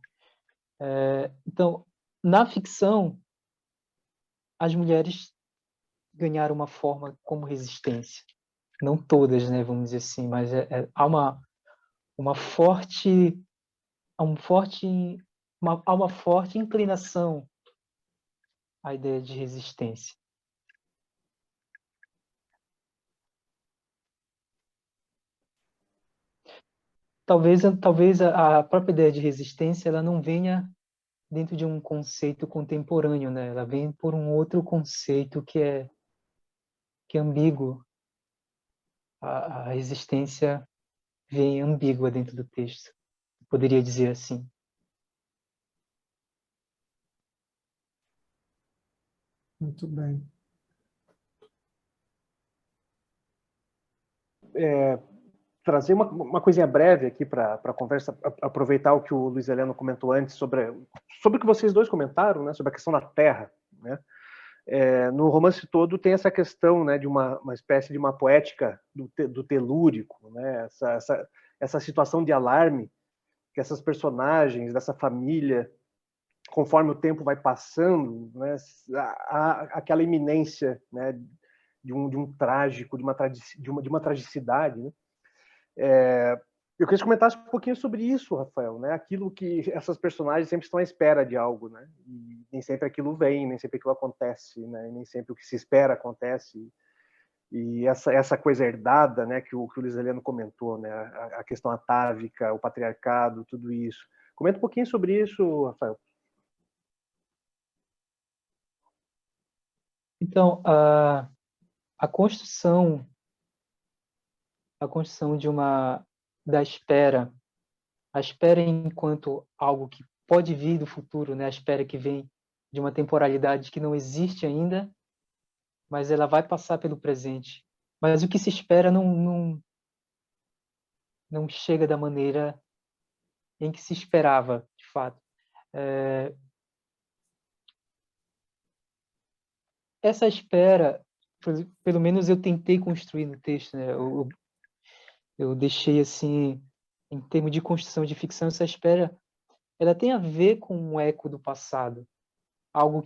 Então, na ficção, as mulheres ganharam uma forma como resistência. Não todas, né, vamos dizer assim, mas há uma forte inclinação à ideia de resistência. Talvez a própria ideia de resistência ela não venha dentro de um conceito contemporâneo, né? Ela vem por um outro conceito que é ambíguo. A resistência vem ambígua dentro do texto. Poderia dizer assim. Muito bem. Trazer uma coisinha breve aqui para a conversa, aproveitar o que o Luiz Heleno comentou antes sobre o que vocês dois comentaram, né, sobre a questão da terra, né? No romance todo tem essa questão, né, de uma espécie de uma poética do telúrico, né? Essa situação de alarme que essas personagens dessa família, conforme o tempo vai passando, né, há aquela iminência, né, de um trágico, de uma tragicidade, né? Eu queria que você comentasse um pouquinho sobre isso, Rafael, né? Aquilo que essas personagens sempre estão à espera de algo, né? E nem sempre aquilo vem, nem sempre aquilo acontece, né? E nem sempre o que se espera acontece. E essa coisa herdada, né? Que o Luiz Heleno comentou, né? A questão atávica, o patriarcado, tudo isso. Comenta um pouquinho sobre isso, Rafael. Então, a construção da espera, a espera enquanto algo que pode vir do futuro, né? A espera que vem de uma temporalidade que não existe ainda, mas ela vai passar pelo presente. Mas o que se espera não chega da maneira em que se esperava, de fato. Essa espera, pelo menos eu tentei construir no texto, né? Eu deixei assim, em termos de construção de ficção, essa espera, ela tem a ver com um eco do passado, algo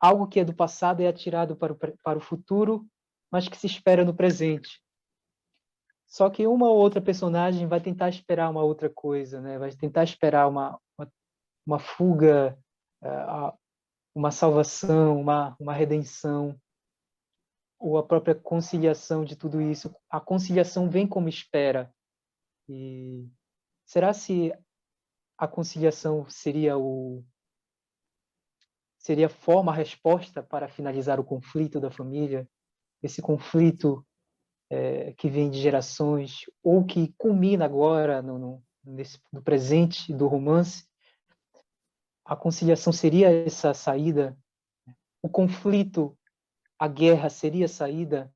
algo que é do passado é atirado para o futuro, mas que se espera no presente. Só que uma ou outra personagem vai tentar esperar uma outra coisa, né? Vai tentar esperar uma fuga, uma salvação, uma redenção, ou a própria conciliação de tudo isso. A conciliação vem como espera. E será se a conciliação seria a forma, a resposta para finalizar o conflito da família? Esse conflito que vem de gerações, ou que culmina agora no presente do romance? A conciliação seria essa saída? O conflito, a guerra seria a saída?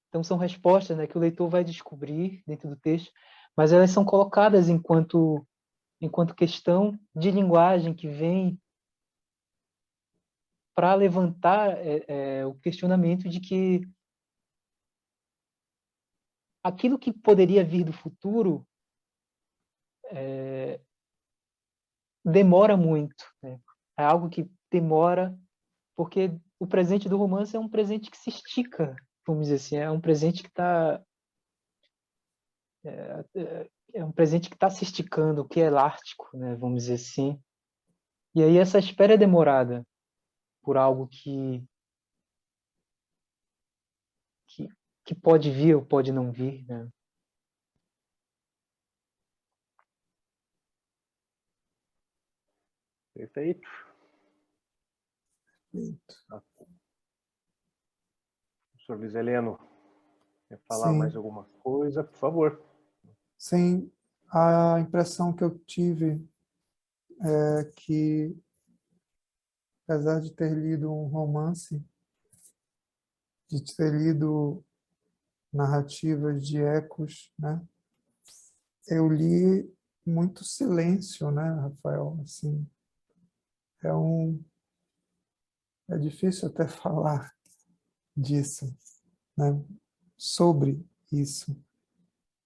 Então são respostas, né, que o leitor vai descobrir dentro do texto, mas elas são colocadas enquanto questão de linguagem que vem para levantar o questionamento de que aquilo que poderia vir do futuro demora muito, né? É algo que demora, porque o presente do romance é um presente que se estica, vamos dizer assim, é um presente que está é um presente que está se esticando, que é elástico, né, vamos dizer assim. E aí essa espera é demorada por algo que, que pode vir ou pode não vir, né? Perfeito. Perfeito. Professor Luiz Heleno, quer falar mais Sim, alguma coisa? Por favor. sim. A impressão que eu tive é que, apesar de ter lido um romance, de ter lido narrativas de ecos, né? Eu li muito silêncio, né, Rafael? Assim, é é difícil até falar disso, né? Sobre isso,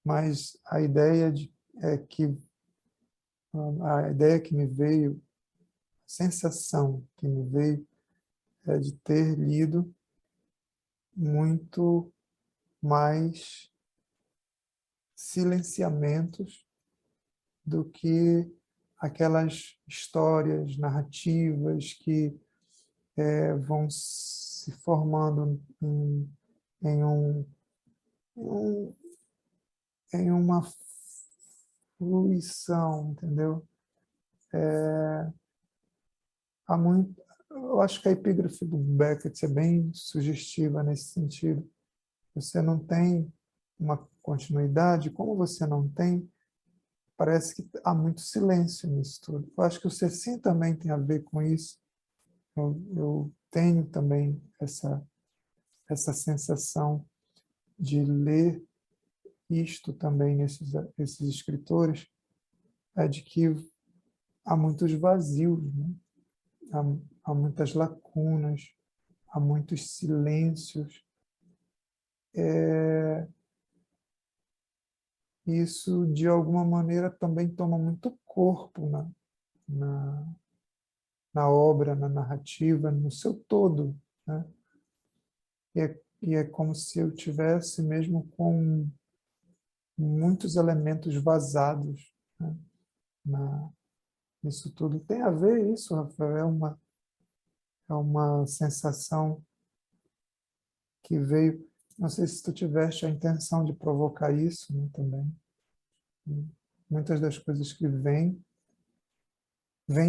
mas é que a ideia que me veio, a sensação que me veio é de ter lido muito mais silenciamentos do que aquelas histórias narrativas que vão se formando em, um, em, um, em uma fruição, entendeu? Há muito, eu acho que a epígrafe do Beckett é bem sugestiva nesse sentido. Você não tem uma continuidade, como você não tem, parece que há muito silêncio nisso tudo. Eu acho que o Cecim também tem a ver com isso. Eu tenho também essa sensação de ler isto também esses escritores, é de que há muitos vazios, né? Há muitas lacunas, há muitos silêncios. Isso, de alguma maneira, também toma muito corpo na, na obra, na narrativa, no seu todo, né? E é como se eu tivesse mesmo com muitos elementos vazados, né, nisso tudo. Tem a ver isso, Rafael? É uma sensação que veio. Não sei se tu tiveste a intenção de provocar isso, né, também. Muitas das coisas que vêm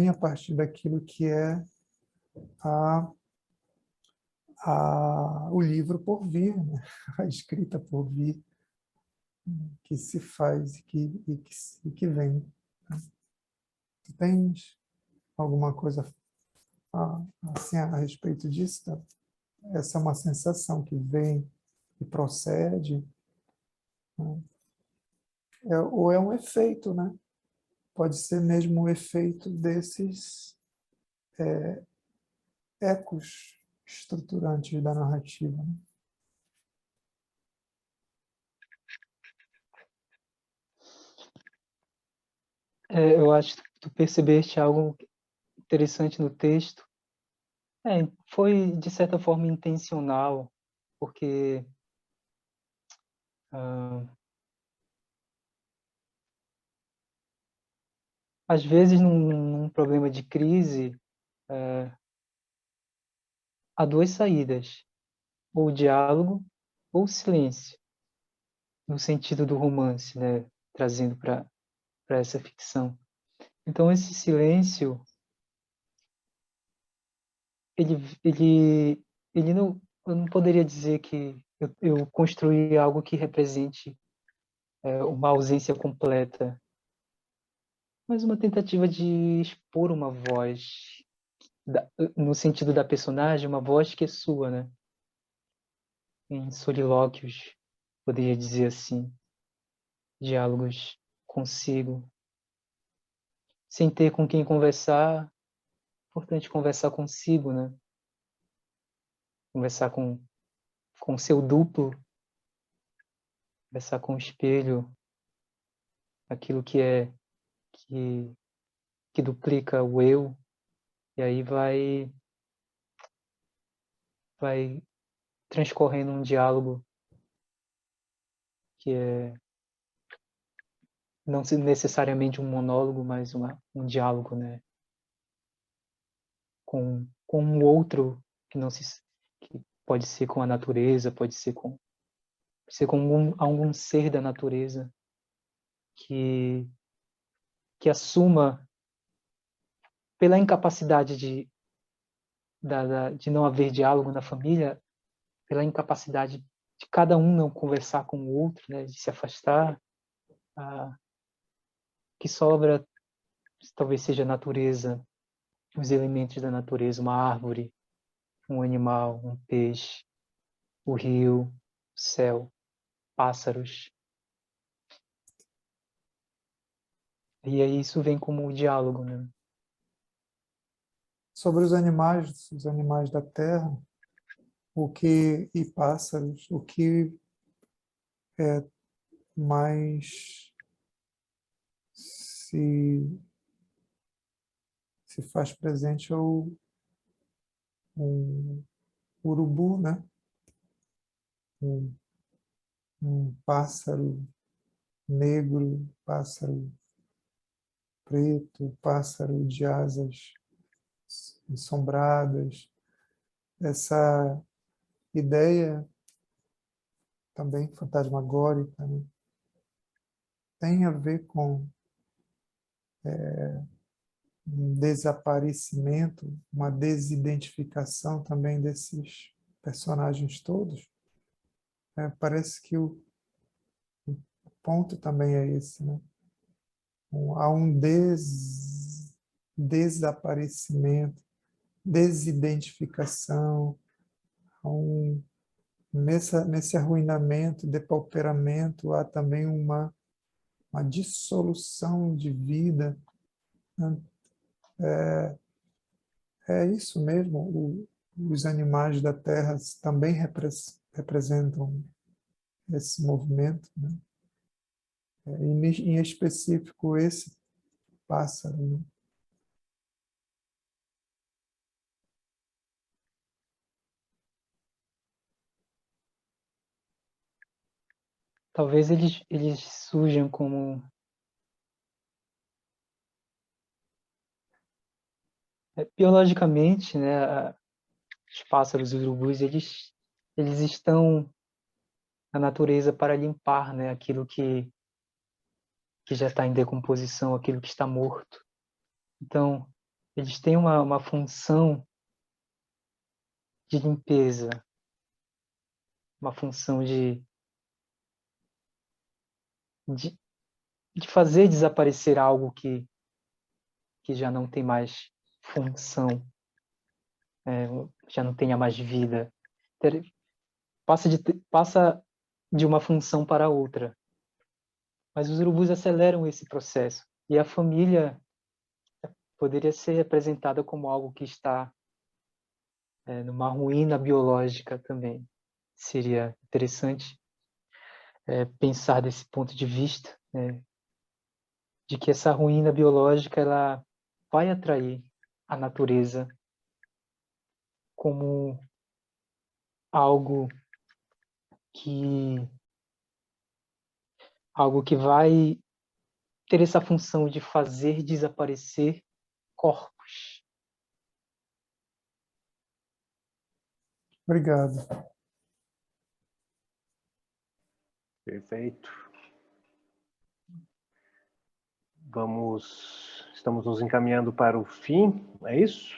a partir daquilo que é a, o livro por vir, né? A escrita por vir, que se faz e que vem. Né? Tu tens alguma coisa assim a respeito disso? Tá? Essa é uma sensação que vem e procede, né? Ou é um efeito, né? Pode ser mesmo o efeito desses ecos estruturantes da narrativa. Né? Eu acho que tu percebeste algo interessante no texto. Foi, de certa forma, intencional, porque ah, às vezes, num problema de crise, há duas saídas, ou o diálogo ou o silêncio, no sentido do romance, né, trazendo para essa ficção. Então, esse silêncio, ele, ele, ele não, eu não poderia dizer que eu construí algo que represente uma ausência completa, mas uma tentativa de expor uma voz, no sentido da personagem, uma voz que é sua, né? Em solilóquios, poderia dizer assim, diálogos consigo, sem ter com quem conversar. Importante conversar consigo, né? Conversar com o seu duplo, conversar com o espelho, aquilo que, que duplica o eu, e aí vai transcorrendo um diálogo que é não necessariamente um monólogo, mas um diálogo, né? Com um outro que não se que pode ser com a natureza, pode ser com algum ser da natureza que assuma, pela incapacidade de não haver diálogo na família, pela incapacidade de cada um não conversar com o outro, né, de se afastar, que sobra talvez seja a natureza, os elementos da natureza, uma árvore, um animal, um peixe, o rio, o céu, pássaros. E aí isso vem como o diálogo, né? Sobre os animais da terra, e pássaros, o que é mais se faz presente é um urubu, né? Um, um pássaro negro, pássaro preto, pássaro de asas ensombradas. Essa ideia também fantasmagórica, né? Tem a ver com um desaparecimento, uma desidentificação também desses personagens todos. Parece que o ponto também é esse, né? Há um desaparecimento, desidentificação, há nesse arruinamento, depauperamento, há também uma dissolução de vida, né? É isso mesmo, os animais da Terra também representam esse movimento, né? Em específico esse pássaro, né? Talvez eles surjam como biologicamente, né? Os pássaros, os urubus, eles estão na natureza para limpar, né? Aquilo que já está em decomposição, aquilo que está morto. Então, eles têm uma função de limpeza, uma função de, de fazer desaparecer algo que já não tem mais função, já não tenha mais vida. Passa de uma função para outra. Mas os urubus aceleram esse processo. E a família poderia ser apresentada como algo que está numa ruína biológica também. Seria interessante pensar desse ponto de vista, né, de que essa ruína biológica ela vai atrair a natureza como algo que vai ter essa função de fazer desaparecer corpos. Obrigado. Perfeito. Estamos nos encaminhando para o fim, é isso?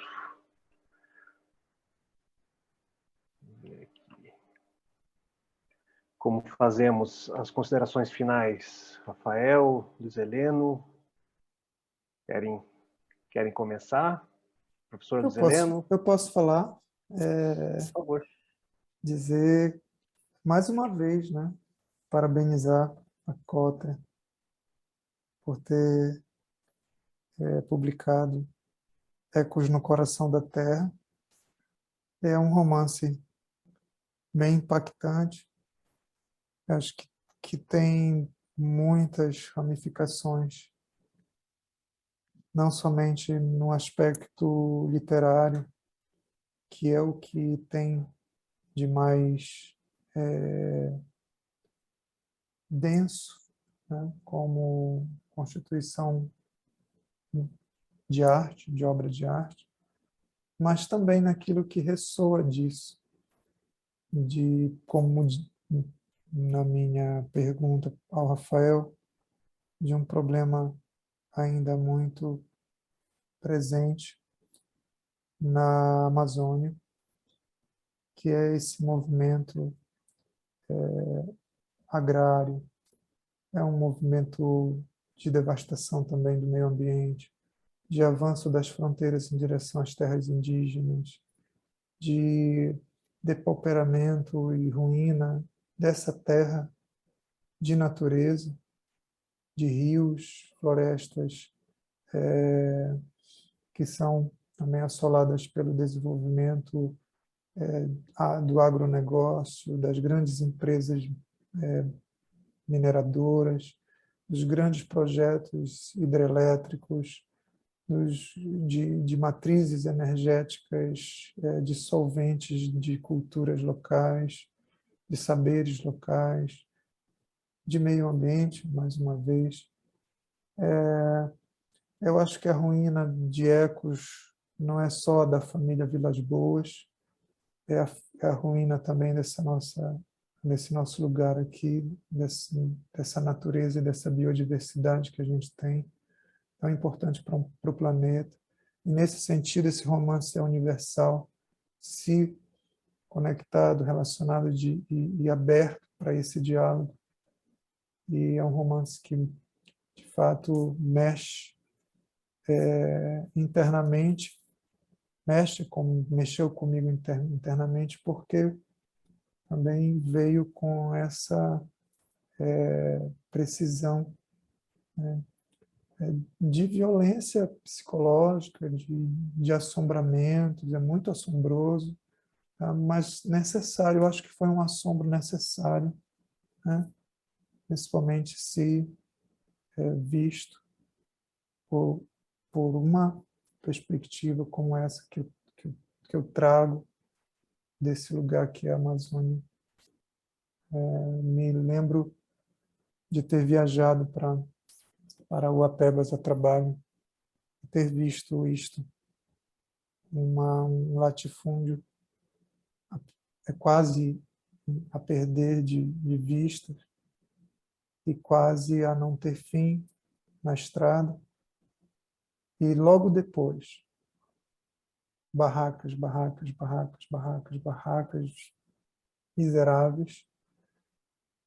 Como fazemos as considerações finais? Rafael, Luiz Heleno, querem começar? Professor Luiz Heleno? Eu posso falar, por favor. dizer mais uma vez, né, parabenizar a Cota por ter publicado Ecos no Coração da Terra. É um romance bem impactante, acho que tem muitas ramificações, não somente no aspecto literário, que é o que tem de mais denso, né, como constituição de arte, de obra de arte, mas também naquilo que ressoa disso, de como na minha pergunta ao Rafael, de um problema ainda muito presente na Amazônia, que é esse movimento agrário, é um movimento de devastação também do meio ambiente, de avanço das fronteiras em direção às terras indígenas, de depauperamento e ruína dessa terra de natureza, de rios, florestas que são também assoladas pelo desenvolvimento do agronegócio, das grandes empresas mineradoras, dos grandes projetos hidrelétricos, de matrizes energéticas, de solventes de culturas locais, de saberes locais, de meio ambiente, mais uma vez. Eu acho que a ruína de Ecos não é só da família Vilas Boas, é a ruína também desse nosso lugar aqui, dessa natureza e dessa biodiversidade que a gente tem, tão importante para o planeta. E, nesse sentido, esse romance é universal, se conectado, relacionado e aberto para esse diálogo. E é um romance que, de fato, mexe internamente, mexeu comigo internamente, porque também veio com essa precisão, né, de violência psicológica, de assombramentos, é muito assombroso, tá? Mas necessário, eu acho que foi um assombro necessário, né? Principalmente se visto por uma perspectiva como essa que eu trago desse lugar que é a Amazônia. Me lembro de ter viajado para Uapebas a trabalho, ter visto isto, um latifúndio quase a perder de vista e quase a não ter fim na estrada. E logo depois, barracas, barracas, barracas, barracas, barracas miseráveis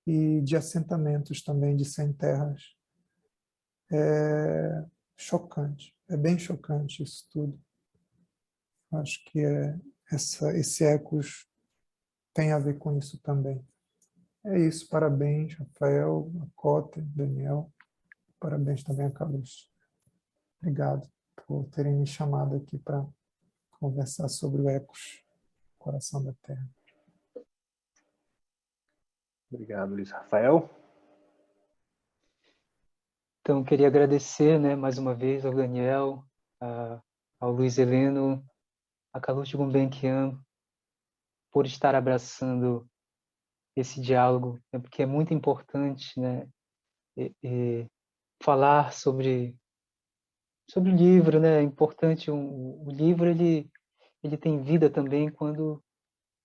e de assentamentos também de sem terras. É chocante, é bem chocante isso tudo. Acho que esse Ecos tem a ver com isso também. É isso, parabéns, Rafael, a Cota, Daniel, parabéns também a Carlos. Obrigado por terem me chamado aqui para conversar sobre o Ecos, Coração da Terra. Obrigado, Luiz Rafael. Então, queria agradecer, né, mais uma vez ao Daniel, ao Luiz Heleno, a Carlos Gulbenkian, por estar abraçando esse diálogo, né, porque é muito importante, né, falar sobre o livro, né? É importante, o livro ele tem vida também quando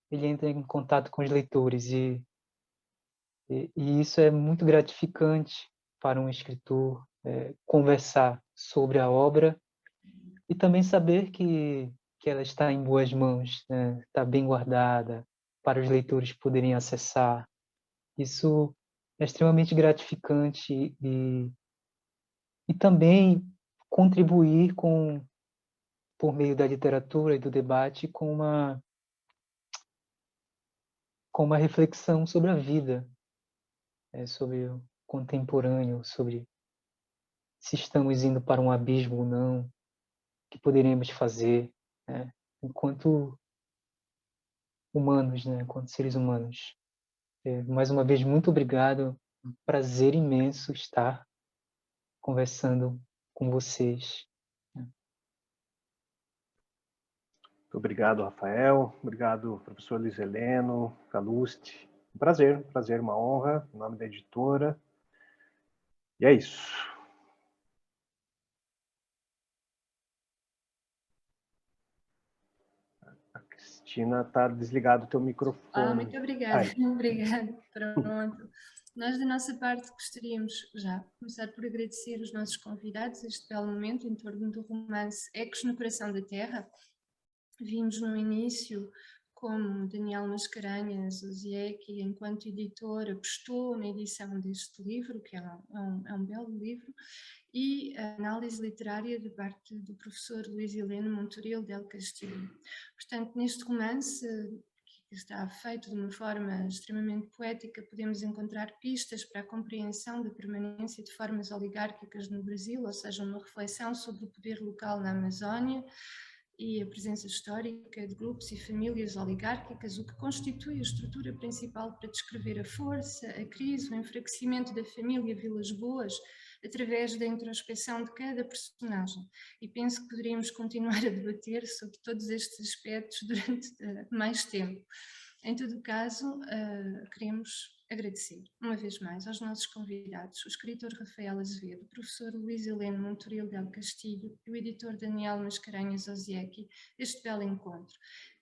ele entra em contato com os leitores e isso é muito gratificante para um escritor, conversar sobre a obra e também saber que ela está em boas mãos, né? Está bem guardada para os leitores poderem acessar. Isso é extremamente gratificante e também contribuir por meio da literatura e do debate com uma reflexão sobre a vida, sobre o contemporâneo, sobre se estamos indo para um abismo ou não, o que poderemos fazer, né, enquanto humanos, né, enquanto seres humanos. Mais uma vez, muito obrigado, um prazer imenso estar conversando com vocês. Muito obrigado, Rafael. Obrigado, professor Luiz Heleno, Caluste. Um prazer, uma honra, em nome da editora. E é isso. A Cristina, está desligado o teu microfone. Muito obrigada. Aí. Obrigada. Pronto. Nós, da nossa parte, gostaríamos já começar por agradecer os nossos convidados este belo momento em torno do romance Ecos no Coração da Terra. Vimos no início como Daniel Mascarenhas, o Ziek, enquanto editor, apostou na edição deste livro, que é um belo livro, e a análise literária de parte do professor Luís Heleno Montoril del Castillo. Portanto, neste romance, que está feito de uma forma extremamente poética, podemos encontrar pistas para a compreensão da permanência de formas oligárquicas no Brasil, ou seja, uma reflexão sobre o poder local na Amazónia e a presença histórica de grupos e famílias oligárquicas, o que constitui a estrutura principal para descrever a força, a crise, o enfraquecimento da família Vilas Boas, através da introspecção de cada personagem. E penso que poderíamos continuar a debater sobre todos estes aspectos durante mais tempo. Em todo caso, queremos agradecer, uma vez mais, aos nossos convidados, o escritor Rafael Azevedo, o professor Luís Heleno Montoril del Castillo e o editor Daniel Mascarenhas Osiecki, este belo encontro.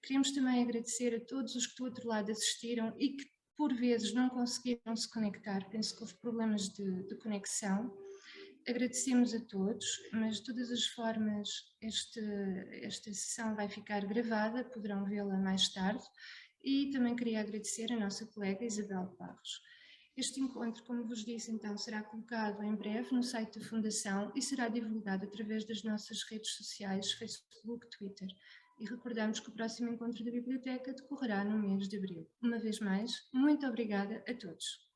Queremos também agradecer a todos os que do outro lado assistiram e que, por vezes, não conseguiram se conectar, penso que houve problemas de conexão. Agradecemos a todos, mas de todas as formas esta sessão vai ficar gravada, poderão vê-la mais tarde, e também queria agradecer a nossa colega Isabel Barros. Este encontro, como vos disse, então, será colocado em breve no site da Fundação e será divulgado através das nossas redes sociais, Facebook, Twitter. E recordamos que o próximo encontro da Biblioteca decorrerá no mês de abril. Uma vez mais, muito obrigada a todos.